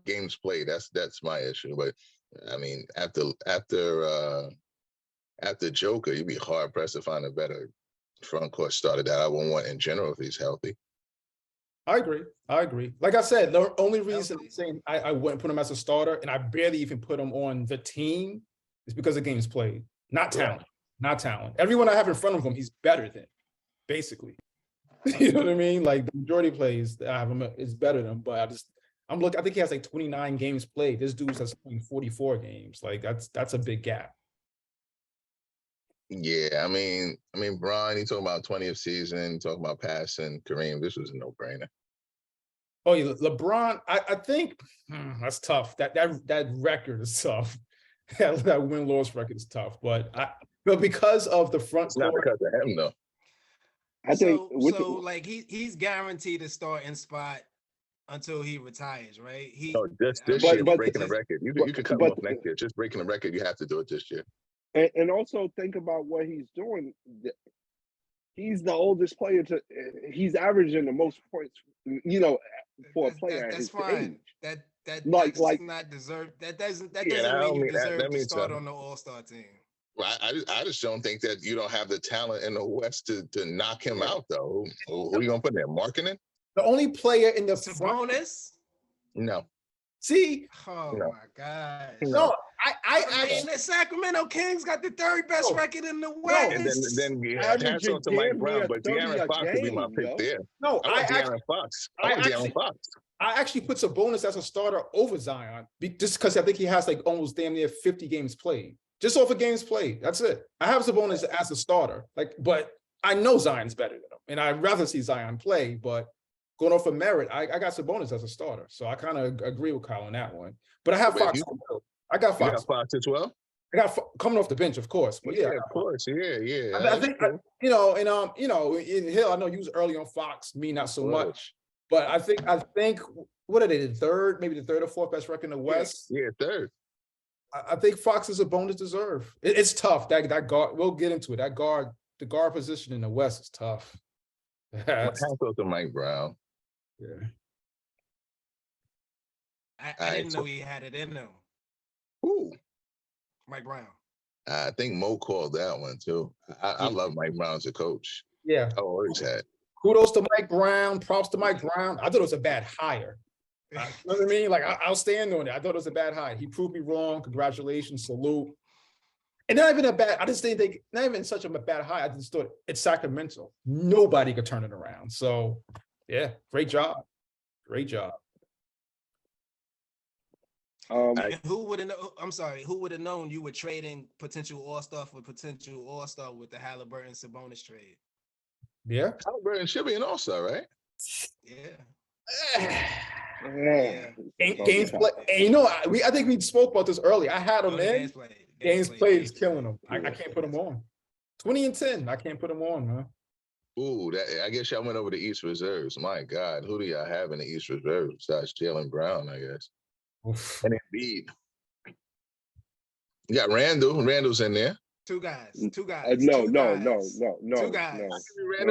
games played. That's my issue. But I mean, after Joker, you'd be hard pressed to find a better front court starter that I would want in general if he's healthy. I agree. Like I said, the only reason I'm saying I wouldn't put him as a starter, and I barely even put him on the team, is because of games played, not talent. Not talent. Everyone I have in front of him, he's better than, basically. You know what I mean? Like the majority of plays that I have him is better than, but I think he has like 29 games played. This dude's has 44 games. Like that's a big gap. Yeah, I mean, Bron, you talking about 20th season, talking about passing Kareem. This was a no-brainer. Oh, yeah, LeBron. I think that's tough. That record is tough. That win-loss record is tough. But because of the front court, not because of him though. I think like he's guaranteed a starting spot until he retires, right? This year breaking the record. You can cut him off next year. Just breaking the record, you have to do it this year. And also think about what he's doing. He's the oldest player he's averaging the most points, for a player at his age. That's like not deserved. That doesn't mean you deserve to start on the All-Star team. Well, I just don't think that you don't have the talent in the West to knock him out, though. Who are you gonna put there? Marketing? The only player in the Sabonis? No. See? Oh my God. No, I mean, the Sacramento Kings got the third best record in the West. And then pass on to Mike Brown, but De'Aaron Fox would be my pick there. No, I want De'Aaron Fox. I actually put Sabonis as a starter over Zion, just because I think he has like almost damn near 50 games played. Just off of games played. That's it. I have Sabonis as a starter, but I know Zion's better than him, and I'd rather see Zion play. But going off of merit, I got Sabonis as a starter, so I kind of agree with Kyle on that one. But I have Fox. I got Fox. You got Fox as well. I got coming off the bench, of course. But yeah, of course, yeah. I think in Hill, I know you was early on Fox, me not so much. But I think what are they? The third or fourth best record in the West? Yeah, third. I think Fox is a bonus deserve. It's tough. That guard, we'll get into it. The guard position in the West is tough. Hands off to Mike Brown. Yeah. I didn't know he had it in him. Who? Mike Brown. I think Mo called that one too. I love Mike Brown as a coach. Yeah. I always had. Kudos to Mike Brown. Props to Mike Brown. I thought it was a bad hire. You know what I mean? Like, I'll stand on it. I thought it was a bad hire. He proved me wrong. Congratulations. Salute. And not even I just didn't think, not even such a bad hire. I just thought it's Sacramento. Nobody could turn it around. So, yeah, great job. Great job. Who would have known you were trading potential All-Star for potential All-Star with the Halliburton Sabonis trade? Yeah. Halliburton should be an All-Star, right? Yeah. Games play. And I think we spoke about this earlier. I had him in. Games played is killing him. I can't put him on. 20-10. I can't put him on, man. Ooh, I guess y'all went over the East Reserves. My God, who do y'all have in the East Reserves besides Jaylen Brown, I guess? Oof. And Embiid. You got Randall. Randall's in there. Two guys. No. Two guys. Randall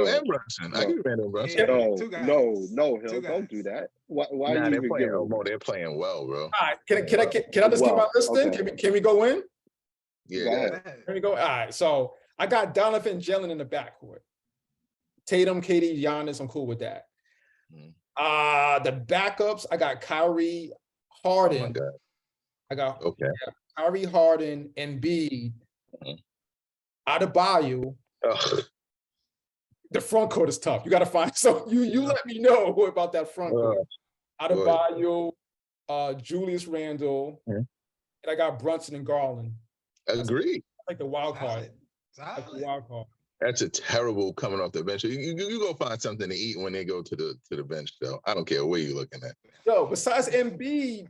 and Brunson. I give Randall Brunson. No, Hill, don't do that. Why are you even giving? They're playing well, bro. All right, can I just get my list in? Can we go in? Yeah, Go go ahead. ahead. There we go. All right, so I got Donovan Jalen in the backcourt. Tatum, KD, Giannis, I'm cool with that. The backups, I got Kyrie, Oh my Harden. God. I got Okay. Kyrie, Harden, Embiid, Adebayo. Ugh. The front court is tough. You got to find so you let me know about that front court. Adebayo, Julius Randle, and I got Brunson and Garland. Agreed. Like the wild card. Solid. Like the wild card. That's a terrible coming off the bench. You go find something to eat when they go to the bench, though. I don't care where you're looking at. Yo, besides Embiid,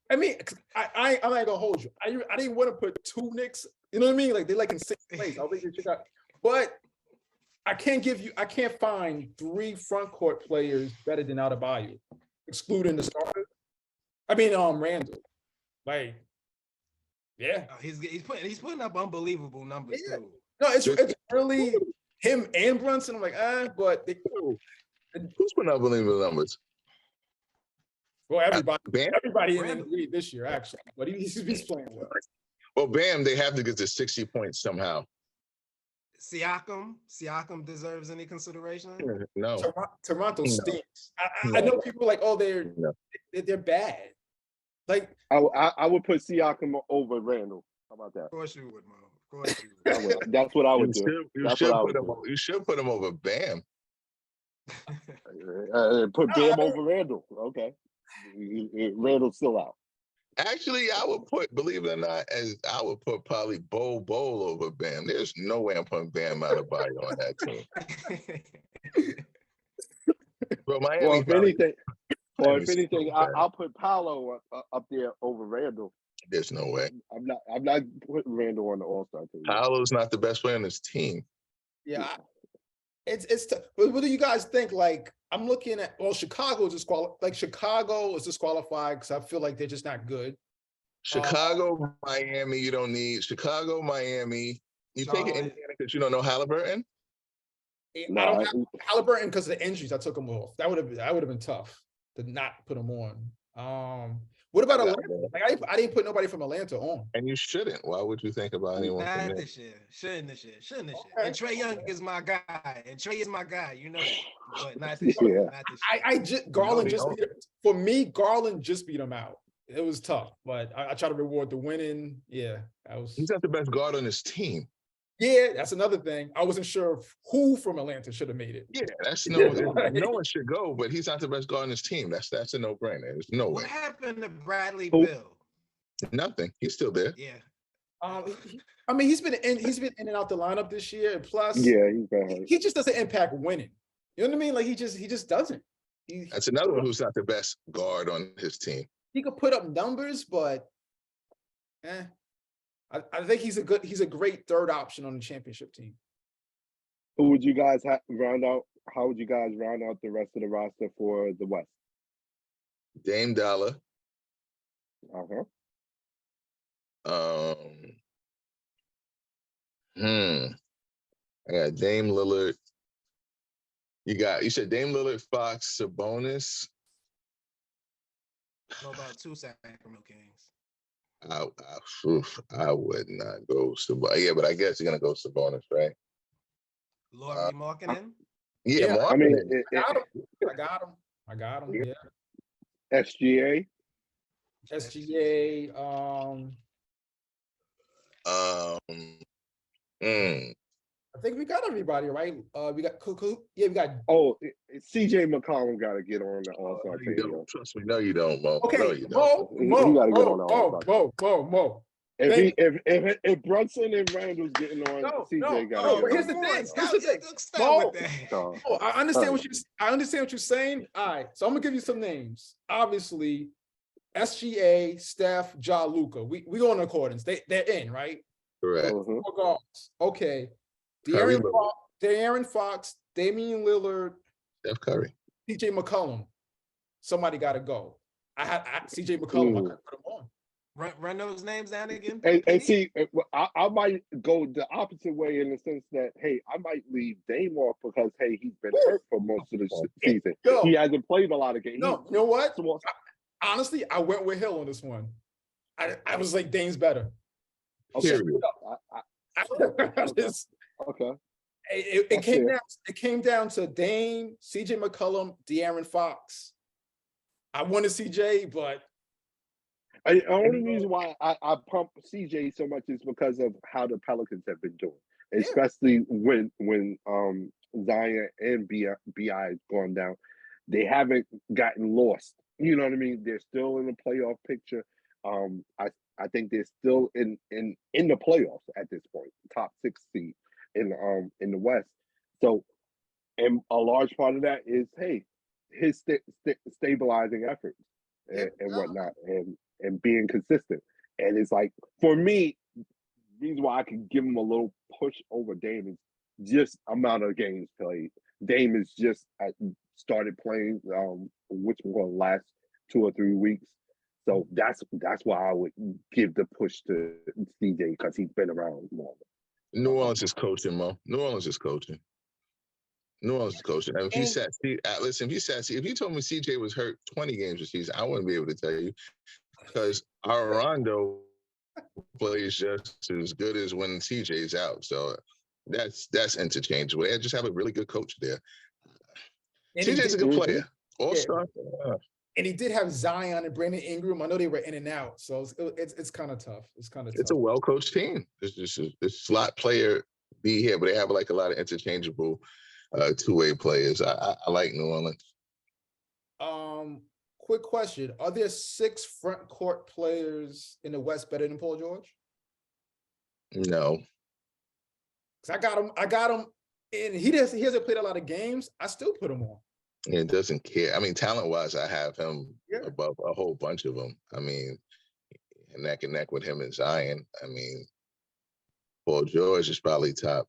I mean, I'm not gonna hold you. I didn't want to put two Knicks. You know what I mean? Like they like in sixth place. I think they check out, but I can't find three front court players better than Adebayo, excluding the starter. I mean, Randall. Like, yeah. Oh, he's putting up unbelievable numbers too. No, it's really him and Brunson. I'm like, but Who's putting up unbelievable numbers? Well, everybody Bam. in the league this year, actually. But he's playing well. Well, Bam, they have to get to 60 points somehow. Siakam deserves any consideration? No. Toronto stinks. I know people are like, oh, they're bad. Like I would put Siakam over Randall. How about that? Of course you would, Mo. Of course you would. That's what I would do. You should put him over Bam. Put Bam over Randall. Okay. Randall's still out. Actually, I would put, believe it or not, I would put probably Bol over Bam. There's no way I'm putting Bam out of Bio on that team. But Miami, if anything, I'll put Paolo up there over Randall. There's no way. I'm not putting Randall on the All-Star team. Paolo's not the best player on this team. Yeah, it's. What do you guys think? Like, I'm looking at Chicago Chicago is disqualified because I feel like they're just not good. Chicago, Miami, you don't need Chicago, Miami. You take it Indiana because you don't know Halliburton. I don't have Halliburton because of the injuries. I took him off. That would have been tough to not put him on. What about Atlanta? Like, I didn't put nobody from Atlanta on. And you shouldn't. Why would you think about anyone from there? This year. Shouldn't this year. And Trae Young is my guy. You know that. But not this year. Not this year. Garland for me, Garland just beat him out. It was tough, but I try to reward the winning. Yeah, he's not the best guard on his team. Yeah, that's another thing. I wasn't sure who from Atlanta should have made it. Yeah, no one should go, but he's not the best guard on his team. That's a no-brainer. There's no way. What happened to Bradley Beal? Nothing. He's still there. Yeah. I mean, he's been in and out the lineup this year. And plus, yeah, he's bad. He just doesn't impact winning. You know what I mean? Like he just doesn't. That's another one who's not the best guard on his team. He could put up numbers, but I think he's a great third option on the championship team. Who would you guys round out? How would you guys round out the rest of the roster for the West? Dame Dollar. I got Dame Lillard. You said Dame Lillard, Fox, Sabonis. What about two Sacramento Kings? I would not go Sabonis. Yeah, but I guess you're gonna go Sabonis, right? Lauri Markkanen? Yeah, Markkanen. I mean, I got him. Yeah. SGA. I think we got everybody, right? We got Cuckoo. Yeah, we got. Oh, CJ McCollum got to get on the All-Star team. Trust me, no, you don't, Mo. Okay, no, you don't. Mo, got to get on the All-Star. Mo. If Brunson and Randall's getting on, CJ got to. No, but here's the thing. I understand what you're saying. All right, so I'm gonna give you some names. Obviously, SGA, Steph, Ja, Luka. We go in accordance. They're in, right? Correct. Okay. De'Aaron Fox, Damian Lillard, Steph Curry, CJ McCollum. Somebody got to go. I had CJ McCollum. I could put him on. Run those names down again. And see, I might go the opposite way in the sense that, hey, I might leave Dame off because, hey, he's been hurt for most of the season. He hasn't played a lot of games. No, you know what? Honestly, I went with Hill on this one. I was like, Dame's better. Okay. Period. Okay. It came down to Dame, CJ McCollum, De'Aaron Fox. I wanted CJ, but The only reason why I pump CJ so much is because of how the Pelicans have been doing, especially when Zion and BI has gone down. They haven't gotten lost. You know what I mean? They're still in the playoff picture. I think they're still in the playoffs at this point, top 6 seed in the West. So, and a large part of that is his stabilizing efforts and whatnot, and being consistent. And it's like, for me, the reason why I can give him a little push over Dame is just amount of games played. Dame is just started playing which one last 2 or 3 weeks. So that's why I would give the push to CJ, because he's been around longer. New Orleans is coaching, Mo. New Orleans is coaching. New Orleans is coaching. And if you told me CJ was hurt 20 games this season, I wouldn't be able to tell you, because Rondo plays just as good as when CJ's out. So that's interchangeable. They just have a really good coach there. CJ's a good player. All-star. Yeah. And he did have Zion and Brandon Ingram. I know they were in and out, so it's kind of tough. It's a well-coached team. It's just a slot player be here, but they have like a lot of interchangeable two-way players. I like New Orleans. Quick question: are there 6 front court players in the West better than Paul George? No. Because I got him, and he hasn't played a lot of games. I still put him on. And doesn't care. I mean, talent-wise, I have him above a whole bunch of them. I mean, neck and neck with him and Zion. I mean, Paul George is probably top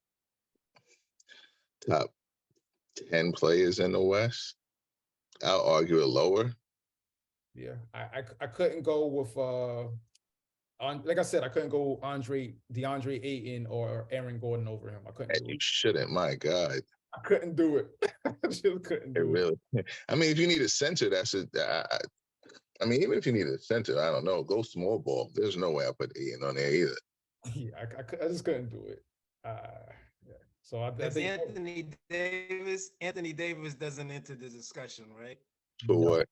10 players in the West. I'll argue it lower. Yeah, I couldn't go with like I said, I couldn't go DeAndre Ayton or Aaron Gordon over him. I couldn't. And you shouldn't. My God. I couldn't do it. I just couldn't do it. Really. I mean, if you need a center, I mean, even if you need a center, I don't know, go small ball. There's no way I put Ian on there either. Yeah, I just couldn't do it. Yeah. So I think Anthony Davis doesn't enter the discussion, right? For what?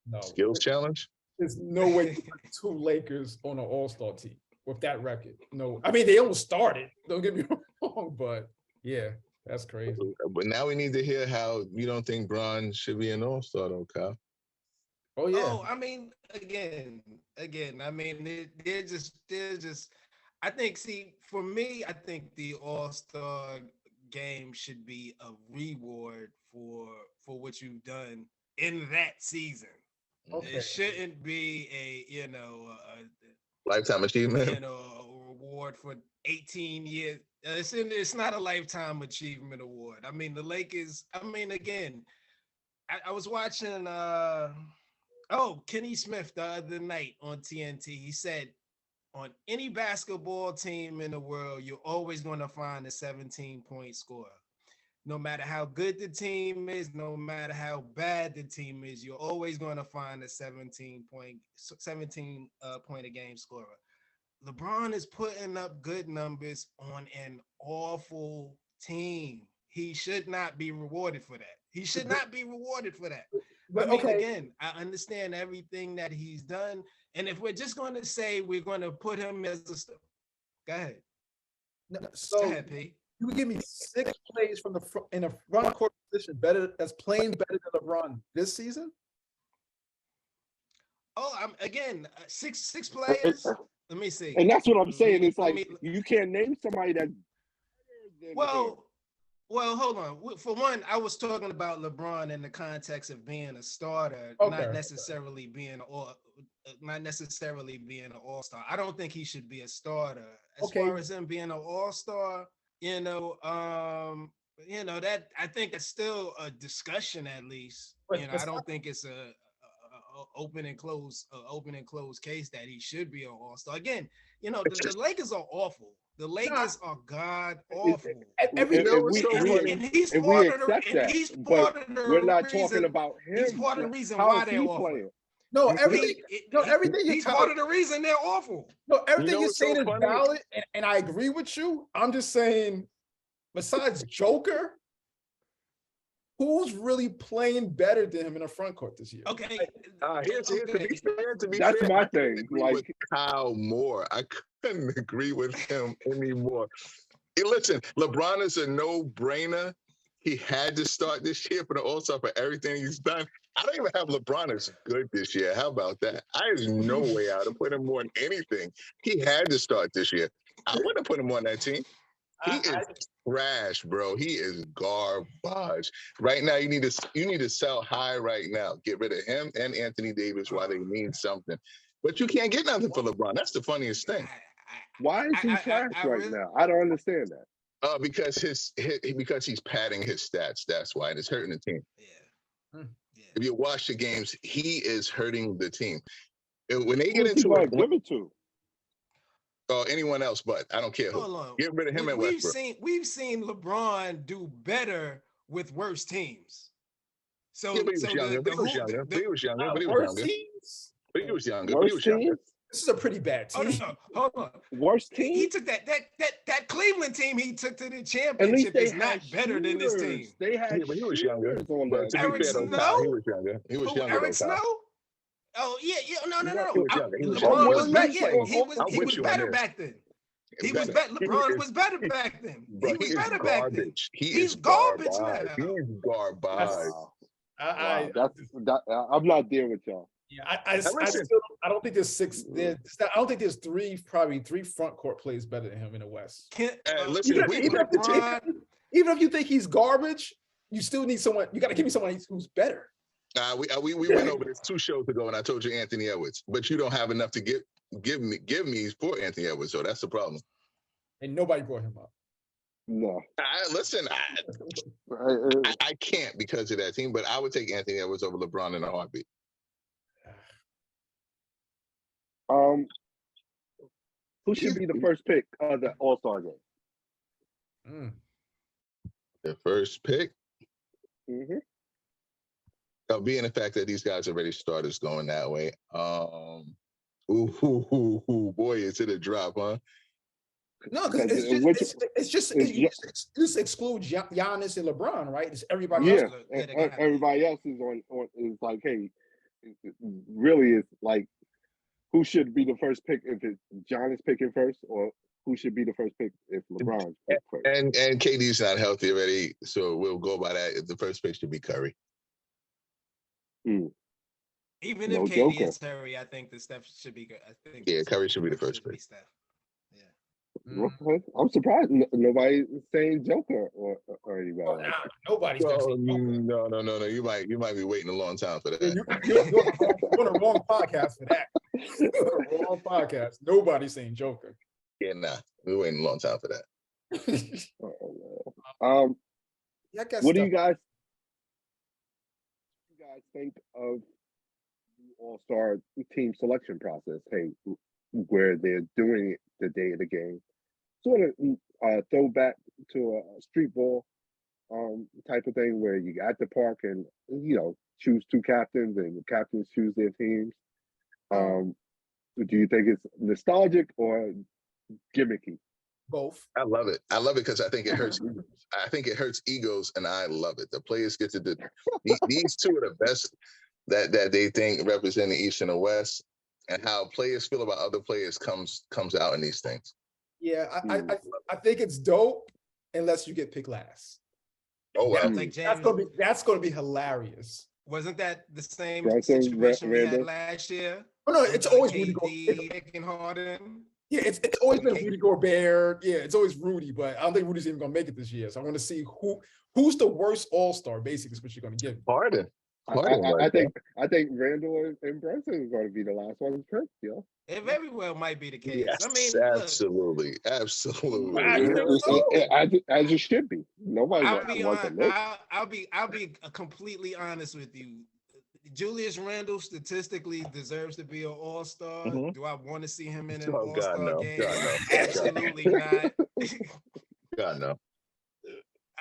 No. Skills challenge? There's no way to put 2 Lakers on an all-star team with that record. No. I mean, they almost started. Don't get me wrong, but yeah. That's crazy. But now we need to hear how you don't think Bron should be an all-star, though, Kyle. Oh yeah. Oh, I mean, again. I mean, they're just. I think. See, for me, I think the all-star game should be a reward for what you've done in that season. Okay. It shouldn't be a lifetime achievement. A reward for 18 years. It's not a lifetime achievement award. I mean, the Lakers, again, I was watching Kenny Smith the other night on TNT. He said, on any basketball team in the world, you're always going to find a 17-point scorer. No matter how good the team is, no matter how bad the team is, you're always going to find a 17 point a game scorer. LeBron is putting up good numbers on an awful team. He should not be rewarded for that. But again, I understand everything that he's done. And if we're just going to say we're going to put him as a star, go ahead. No, so go ahead, P. You would give me 6 plays from in a front court position that's playing better than LeBron this season? Oh, again, six players. Let me see. And that's what I'm saying. It's like you can't name somebody that. Well, hold on. For one, I was talking about LeBron in the context of being a starter, not necessarily being an all-star. I don't think he should be a starter. As far as him being an all-star, that I think it's still a discussion at least. I don't think it's a open and close case that he should be an all-star. Again, the Lakers are awful. The Lakers are god awful. We're not talking about him. He's part of the reason why they're awful. No, everything. Everything he's part of the reason they're awful. No, everything you're what's so saying is funny? valid, and I agree with you. I'm just saying, besides Joker, who's really playing better than him in the front court this year? Okay. To be That's fair, my I couldn't thing. agree Like, with Kyle more. I couldn't agree with him anymore. Hey, listen, LeBron is a no-brainer. He had to start this year for the All-Star for everything he's done. I don't even have LeBron as good this year. How about that? There's no way I would have put him on anything. He had to start this year. I wouldn't have put him on that team. He is trash, bro. He is garbage. Right now, you need to sell high right now. Get rid of him and Anthony Davis while they mean something. But you can't get nothing for LeBron. That's the funniest thing. why is he trash right now? I don't understand that. Because because he's padding his stats. That's why, and it's hurting the team. Yeah. If you watch the games, he is hurting the team. When they Who get is he into going it, to give it to? anyone else, but I don't care who. Hold on. Get rid of him and Westbrook. We've seen LeBron do better with worse teams. So, Yeah, but he was younger. But he was younger. Worst teams? This is a pretty bad team. Hold on. Worst team? He took that Cleveland team he took to the championship is not better than this team. They had but he was younger. On But to Eric be fair, Snow? though, he was younger. He was younger. Eric Snow? Oh yeah. No. He was younger. He was LeBron younger. was better. Yeah, I'm he with was you on better this. back then. LeBron was better back then. Bro, He was better back then. He's garbage now. He's garbage. I'm not there with y'all. Yeah, I don't think there's I don't think there's probably three front court plays better than him in the West. Listen, Even if you think he's garbage, you still need someone. You got to give me someone who's better. We went over this 2 shows ago, and I told you Anthony Edwards, but you don't have enough to give me for Anthony Edwards, so that's the problem. And nobody brought him up. No. Listen, I can't because of that team, but I would take Anthony Edwards over LeBron in a heartbeat. Who should be the first pick of the All-Star game? The first pick? Mm-hmm. Being the fact that these guys already started going that way. Boy, is it a drop, huh? No, because it's just exclude Giannis and LeBron, right? It's everybody else. Yeah, everybody else is on is like, hey, really is like, who should be the first pick if it's Giannis picking first, or who should be the first pick if LeBron's pick first? And KD's not healthy already, so we'll go by that. The first pick should be Curry. Even if KD is Curry, I think the Steph should be good. Curry should be the first pick. I'm surprised nobody's saying Joker or anybody. Nobody's saying Joker. No. You might be waiting a long time for that. You're on the wrong podcast for that. You're on the wrong podcast. Nobody's saying Joker. Yeah, nah. We're waiting a long time for that. What do you guys think of the All-Star team selection process? Hey, where they're doing it the day of the game, sort of throwback to a street ball type of thing, where you at the park and choose 2 captains and the captains choose their teams. Do you think it's nostalgic or gimmicky? Both. I love it. I love it because I think it hurts. I think it hurts egos, and I love it. The players get to do these 2 are the best that they think represent the East and the West. And how players feel about other players comes out in these things. Yeah, I think it's dope unless you get picked last. Oh wow, that's gonna be hilarious. Wasn't that the same situation we had last year? Oh no, it's always Rudy Harden. Yeah, it's always been Rudy Gobert. Yeah, it's always Rudy, but I don't think Rudy's even gonna make it this year. So I want to see who's the worst All-Star. Basically, is what you're gonna give. Harden. I think Randall and Brunson is going to be the last one picked, yo. It very well might be the case. Yes, I mean, absolutely. As it should be. Nobody wants to look. I'll be completely honest with you. Julius Randle statistically deserves to be an All-Star. Mm-hmm. Do I want to see him in an All-Star game? God, no. Absolutely not. God no.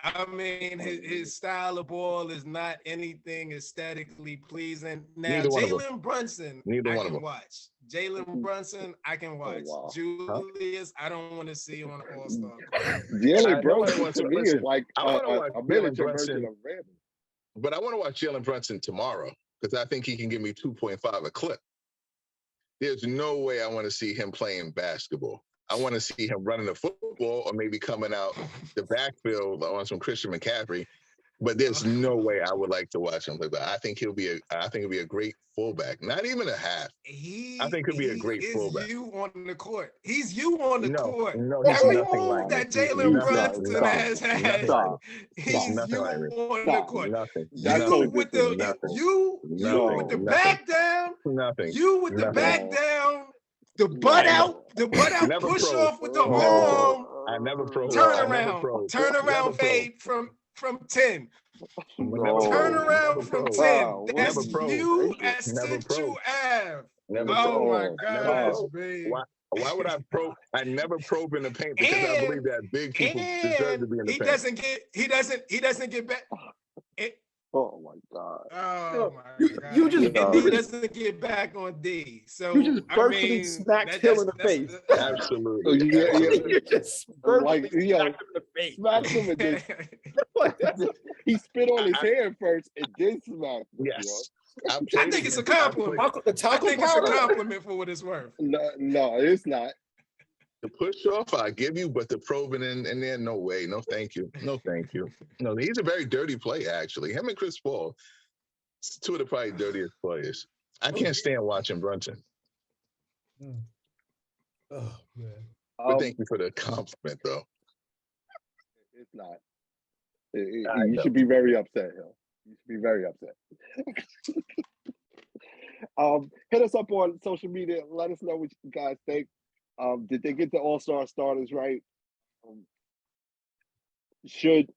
I mean, his style of ball is not anything aesthetically pleasing. Now, Neither one of them. Jalen Brunson, Neither I one of can them. watch. Jalen Brunson, I can watch. wow. Julius, I don't want to see on an All-Star. Jalen Nobody Brunson wants to to me is listen. like I want to watch a Jalen miniature version Brunson, of Randall. but I want to watch Jalen Brunson tomorrow because I think he can give me 2.5 a clip. There's no way I want to see him playing basketball. I want to see him running the football or maybe coming out the backfield on some Christian McCaffrey. But there's no way I would like to watch him play. But I think he'll be a great fullback. Not even a half. I think he'll be a great fullback. You on the court. He's you on the court. No, he's Every nothing move like that me. Jalen Nothing, Brunson has had, Stop. he's Nothing you like me. on the court. Nothing. That's You so with different. the Nothing. you Nothing. with the Nothing. back down. Nothing. You with the Nothing. back down. The butt out. The butt out Never push pro. off with the Never arm. pro. I never pro. Turn I never around. pro. Turn Never around pro. fade from 10. Never pro. Turn around Never from pro. 10. That's Never pro. you at Never pro. Central Ave. Never Oh pro. my Never gosh, pro. babe. Why would I pro? I never probe in the paint because I believe that big people deserve to be in the he paint. doesn't get back. Oh my God. Oh my God. You just He doesn't get back on D. So you just virtually smacked Hill in the face. Absolutely. Yeah. You just virtually Like, smacked him in the face. Smacked him and then he spit on his hand first and then smacked him. Yes. I think it's a compliment. The I taco think it's a powder? compliment for what it's worth. No, it's not. The push off, I give you, but the probing in there, no way. No, thank you. No, thank you. No, he's a very dirty player, actually. Him and Chris Paul, two of the probably dirtiest players. I can't stand watching Brunson. Oh, man. But thank you for the compliment, though. It's not. You should be very upset, Hill. You should be very upset. Hit us up on social media. Let us know what you guys think. Did they get the All-Star starters right? Should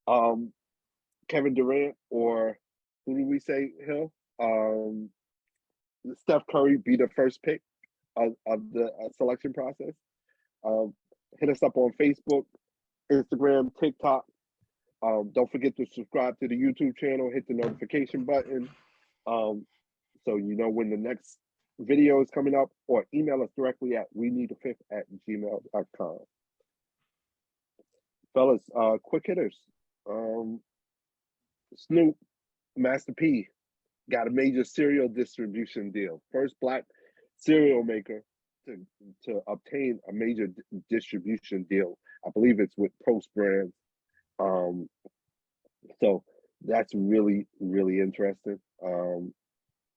Kevin Durant or who do we say, Hill? Steph Curry be the first pick of the selection process? Hit us up on Facebook, Instagram, TikTok. Don't forget to subscribe to the YouTube channel. Hit the notification button so you know when the next video is coming up, or email us directly at weneedafifth@gmail.com. Fellas, quick hitters. Snoop, Master P, got a major cereal distribution deal. First Black cereal maker to obtain a major distribution deal. I believe it's with Post Brands. So that's really, really interesting.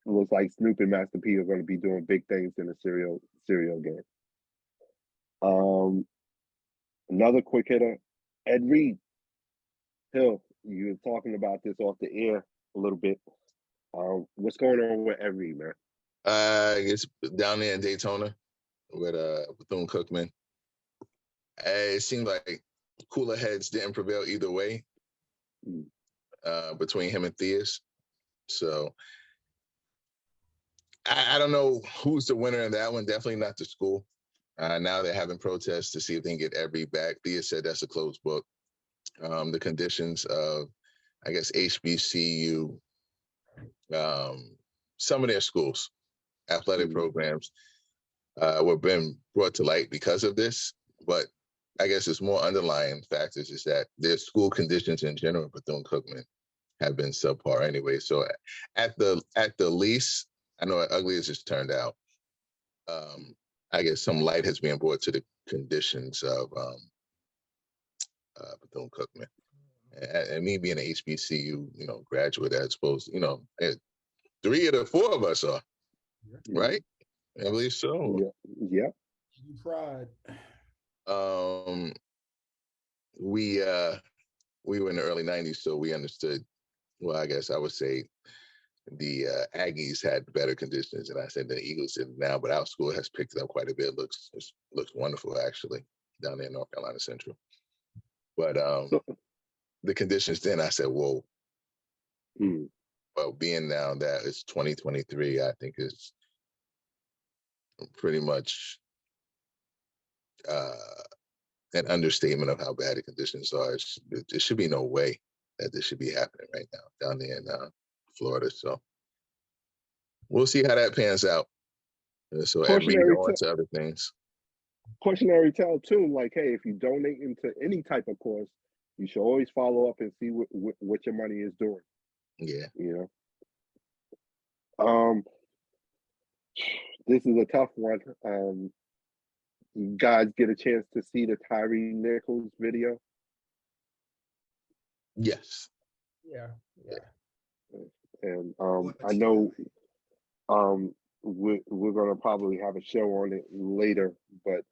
It looks like Snoop and Master P are going to be doing big things in the cereal game. Another quick hitter, Ed Reed. Hill, you were talking about this off the air a little bit. What's going on with Ed Reed, man? It's down there in Daytona with Bethune-Cookman. It seemed like cooler heads didn't prevail either way between him and Theus. So I don't know who's the winner in that one. Definitely not the school. Now they're having protests to see if they can get Ed Reed back. Theus said that's a closed book. The conditions of, I guess, HBCU, some of their schools, athletic programs, were being brought to light because of this. But I guess it's more underlying factors is that their school conditions in general, Bethune-Cookman, have been subpar anyway. So at the least, I know how ugly as it's turned out, I guess some light has been brought to the conditions of Bethune-Cookman. And me being an HBCU, graduate as opposed, 3 of the 4 of us are, right? I believe so. Yeah. You pride. We were in the early 90s, so we understood. Well, I guess I would say the Aggies had better conditions, and I said the Eagles did now, but our school has picked it up quite a bit. It looks wonderful, actually, down there in North Carolina Central. But the conditions then, I said, whoa. Well, being now that it's 2023, I think it's pretty much an understatement of how bad the conditions are. There should be no way that this should be happening right now down there in Florida. So we'll see how that pans out. So Ed Reed on to other things. Cautionary tale too, like, hey, if you donate into any type of cause, you should always follow up and see what your money is doing. Yeah. You know. This is a tough one. You guys get a chance to see the Tyree Nichols video? Yes. Yeah. And I know we're gonna probably have a show on it later, but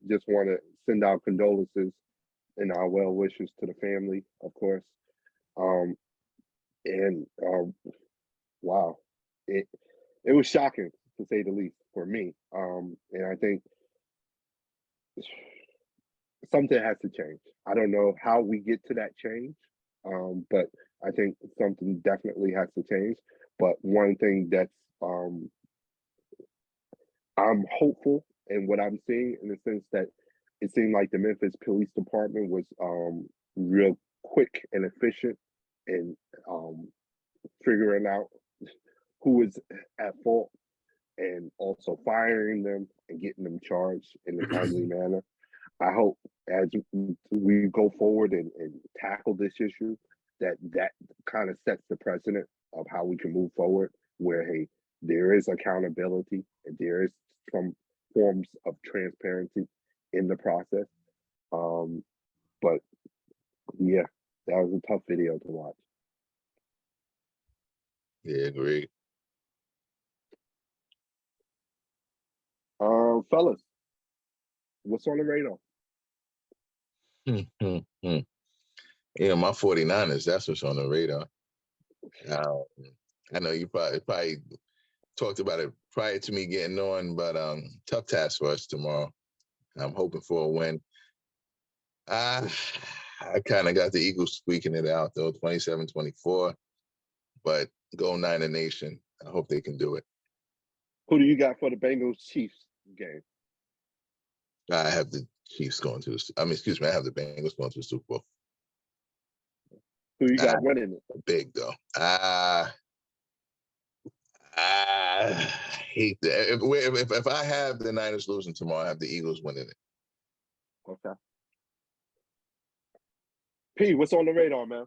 just want to send out condolences and our well wishes to the family, of course. Wow, it was shocking to say the least for me. And I think something has to change. I don't know how we get to that change, but I think something definitely has to change. But one thing that's I'm hopeful in what I'm seeing, in the sense that it seemed like the Memphis Police Department was real quick and efficient in figuring out who was at fault, and also firing them and getting them charged in a timely manner. I hope as we go forward and tackle this issue, that kind of sets the precedent of how we can move forward, where, hey, there is accountability and there is some forms of transparency in the process. But yeah, that was a tough video to watch. Yeah, agreed. Fellas, what's on the radar? Yeah, my 49ers, that's what's on the radar. I know you probably talked about it prior to me getting on, but tough task for us tomorrow. I'm hoping for a win. I kind of got the Eagles squeaking it out, though, 27-24. But go Niner Nation. I hope they can do it. Who do you got for the Bengals-Chiefs game? I have the Chiefs going to I have the Bengals going to the Super Bowl. Who you got winning it? Big, though. I hate that. If I have the Niners losing tomorrow, I have the Eagles winning it. Okay. P, what's on the radar, man?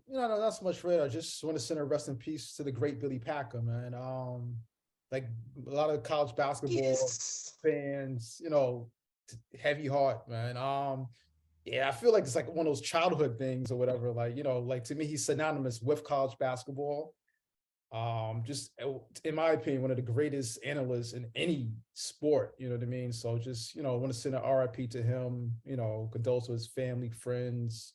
Not so much radar. Just want to send a rest in peace to the great Billy Packer, man. Like a lot of college basketball fans, heavy heart, man. Yeah, I feel like it's like one of those childhood things or whatever. Like, like to me, he's synonymous with college basketball. Just in my opinion, one of the greatest analysts in any sport, you know what I mean? So just, I want to send an RIP to him, condole to his family, friends,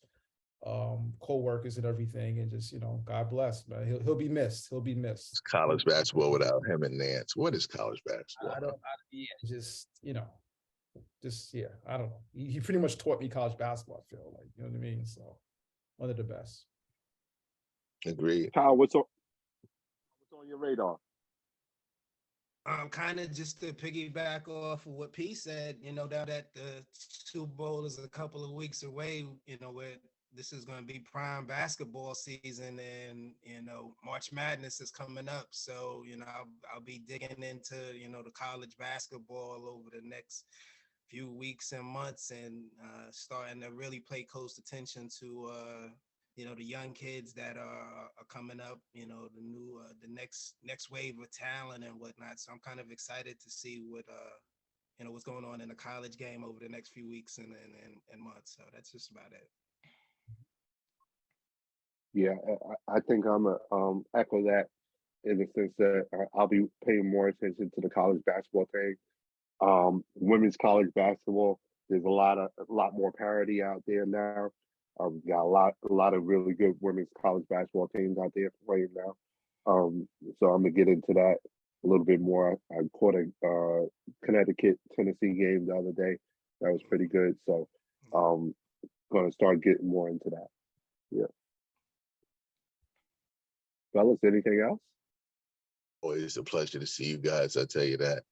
co-workers and everything, and just, God bless, man. He'll be missed. He'll be missed. It's college basketball without him and Nance. What is college basketball? I don't know. He pretty much taught me college basketball, I feel like, you know what I mean? So one of the best. Agreed. Kyle, what's on your radar? Kind of just to piggyback off of what P said, now that the Super Bowl is a couple of weeks away, where this is going to be prime basketball season, and March Madness is coming up, so I'll be digging into the college basketball over the next few weeks and months, and starting to really pay close attention to the young kids that are coming up, the next wave of talent and whatnot. So I'm kind of excited to see what's going on in the college game over the next few weeks and months. So that's just about it. Yeah, I think I'm gonna echo that, in the sense that I'll be paying more attention to the college basketball thing. Women's college basketball, there's a lot more parity out there now. We got a lot of really good women's college basketball teams out there playing now. So I'm gonna get into that a little bit more. I caught a Connecticut Tennessee game the other day. That was pretty good. So gonna start getting more into that. Yeah. Fellas, anything else? Boy, it's a pleasure to see you guys. I tell you that.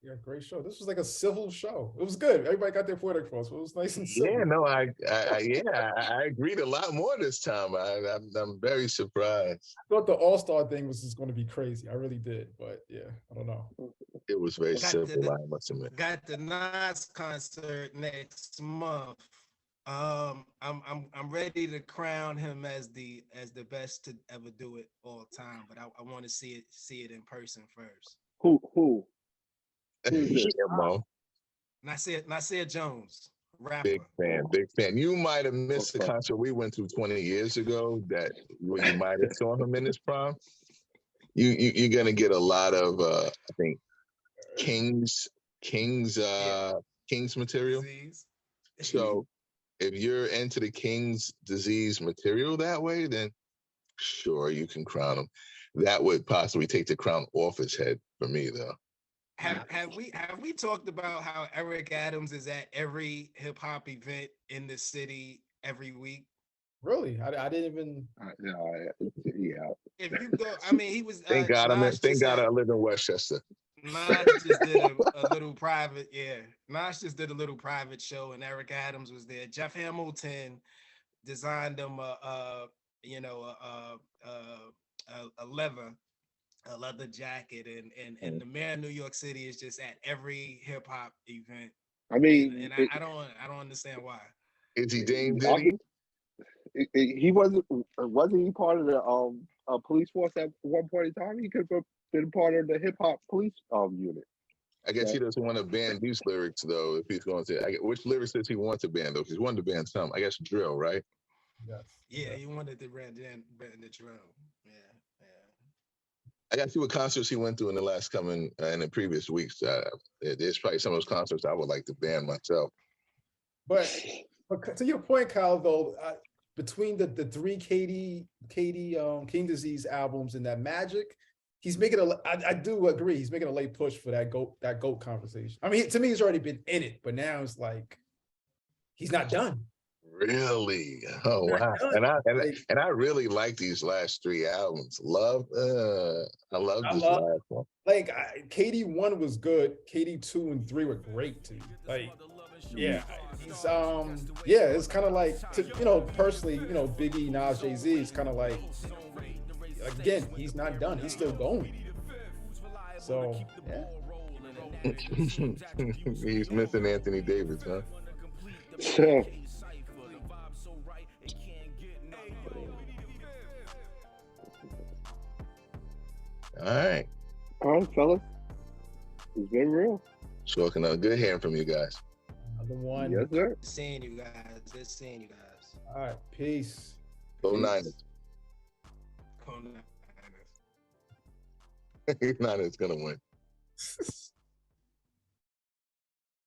Yeah, great show. This was like a civil show. It was good. Everybody got their point across. It was nice and civil. Yeah, no, I agreed a lot more this time. I'm very surprised. I thought the All-Star thing was just going to be crazy. I really did, but yeah, I don't know. It was very Got simple, the- I must admit. Got the Nas concert next month. I'm ready to crown him as the best to ever do it all time, but I want to see it in person first. Who? Yeah, Mo. Nasir Jones, rapper. Big fan. You might have missed the concert we went to 20 years ago that you might have saw him in his prime. You're gonna get a lot of I think King's material. Disease. So if you're into the King's disease material that way, then sure you can crown him. That would possibly take the crown off his head for me, though. Have we talked about how Eric Adams is at every hip hop event in the city every week? Really? I didn't even. Yeah. If you go, I mean, he was. Thank God I live in Westchester. Nas just did a little private, Nas just did a little private show, and Eric Adams was there. Jeff Hamilton designed him a leather jacket, and the mayor of New York City is just at every hip hop event. I mean, and I don't understand why. Is he Dame Diddy? He wasn't he part of the police force at one point in time? He could have been part of the hip hop police unit. I guess he doesn't want to ban these lyrics though. If he's going to, which lyrics does he want to ban though? Because he wanted to ban some. I guess drill, right? Yes. Yeah, he wanted to ban the drill. Yeah. I got to see what concerts he went to in the last in the previous weeks. There's probably some of those concerts I would like to ban myself. But to your point, Kyle, though, between the three King Disease albums and that Magic, he's making I do agree, he's making a late push for that GOAT conversation. I mean, to me, he's already been in it, but now it's like he's not done. Really? Oh wow! And I really like these last three albums. I love this last one. Like KD 1 was good. KD 2 and 3 were great too. Like, yeah, he's it's kind of like personally, Biggie, Nas, Jay-Z. It's kind of like again, he's not done. He's still going. So yeah. He's missing Anthony Davis, huh? All right, fellas. It's been real. Talking good hearing from you guys. Another one. Yes, sir. Seeing you guys. Just seeing you guys. All right, peace. Go Niners. Go Niners. Niners gonna win.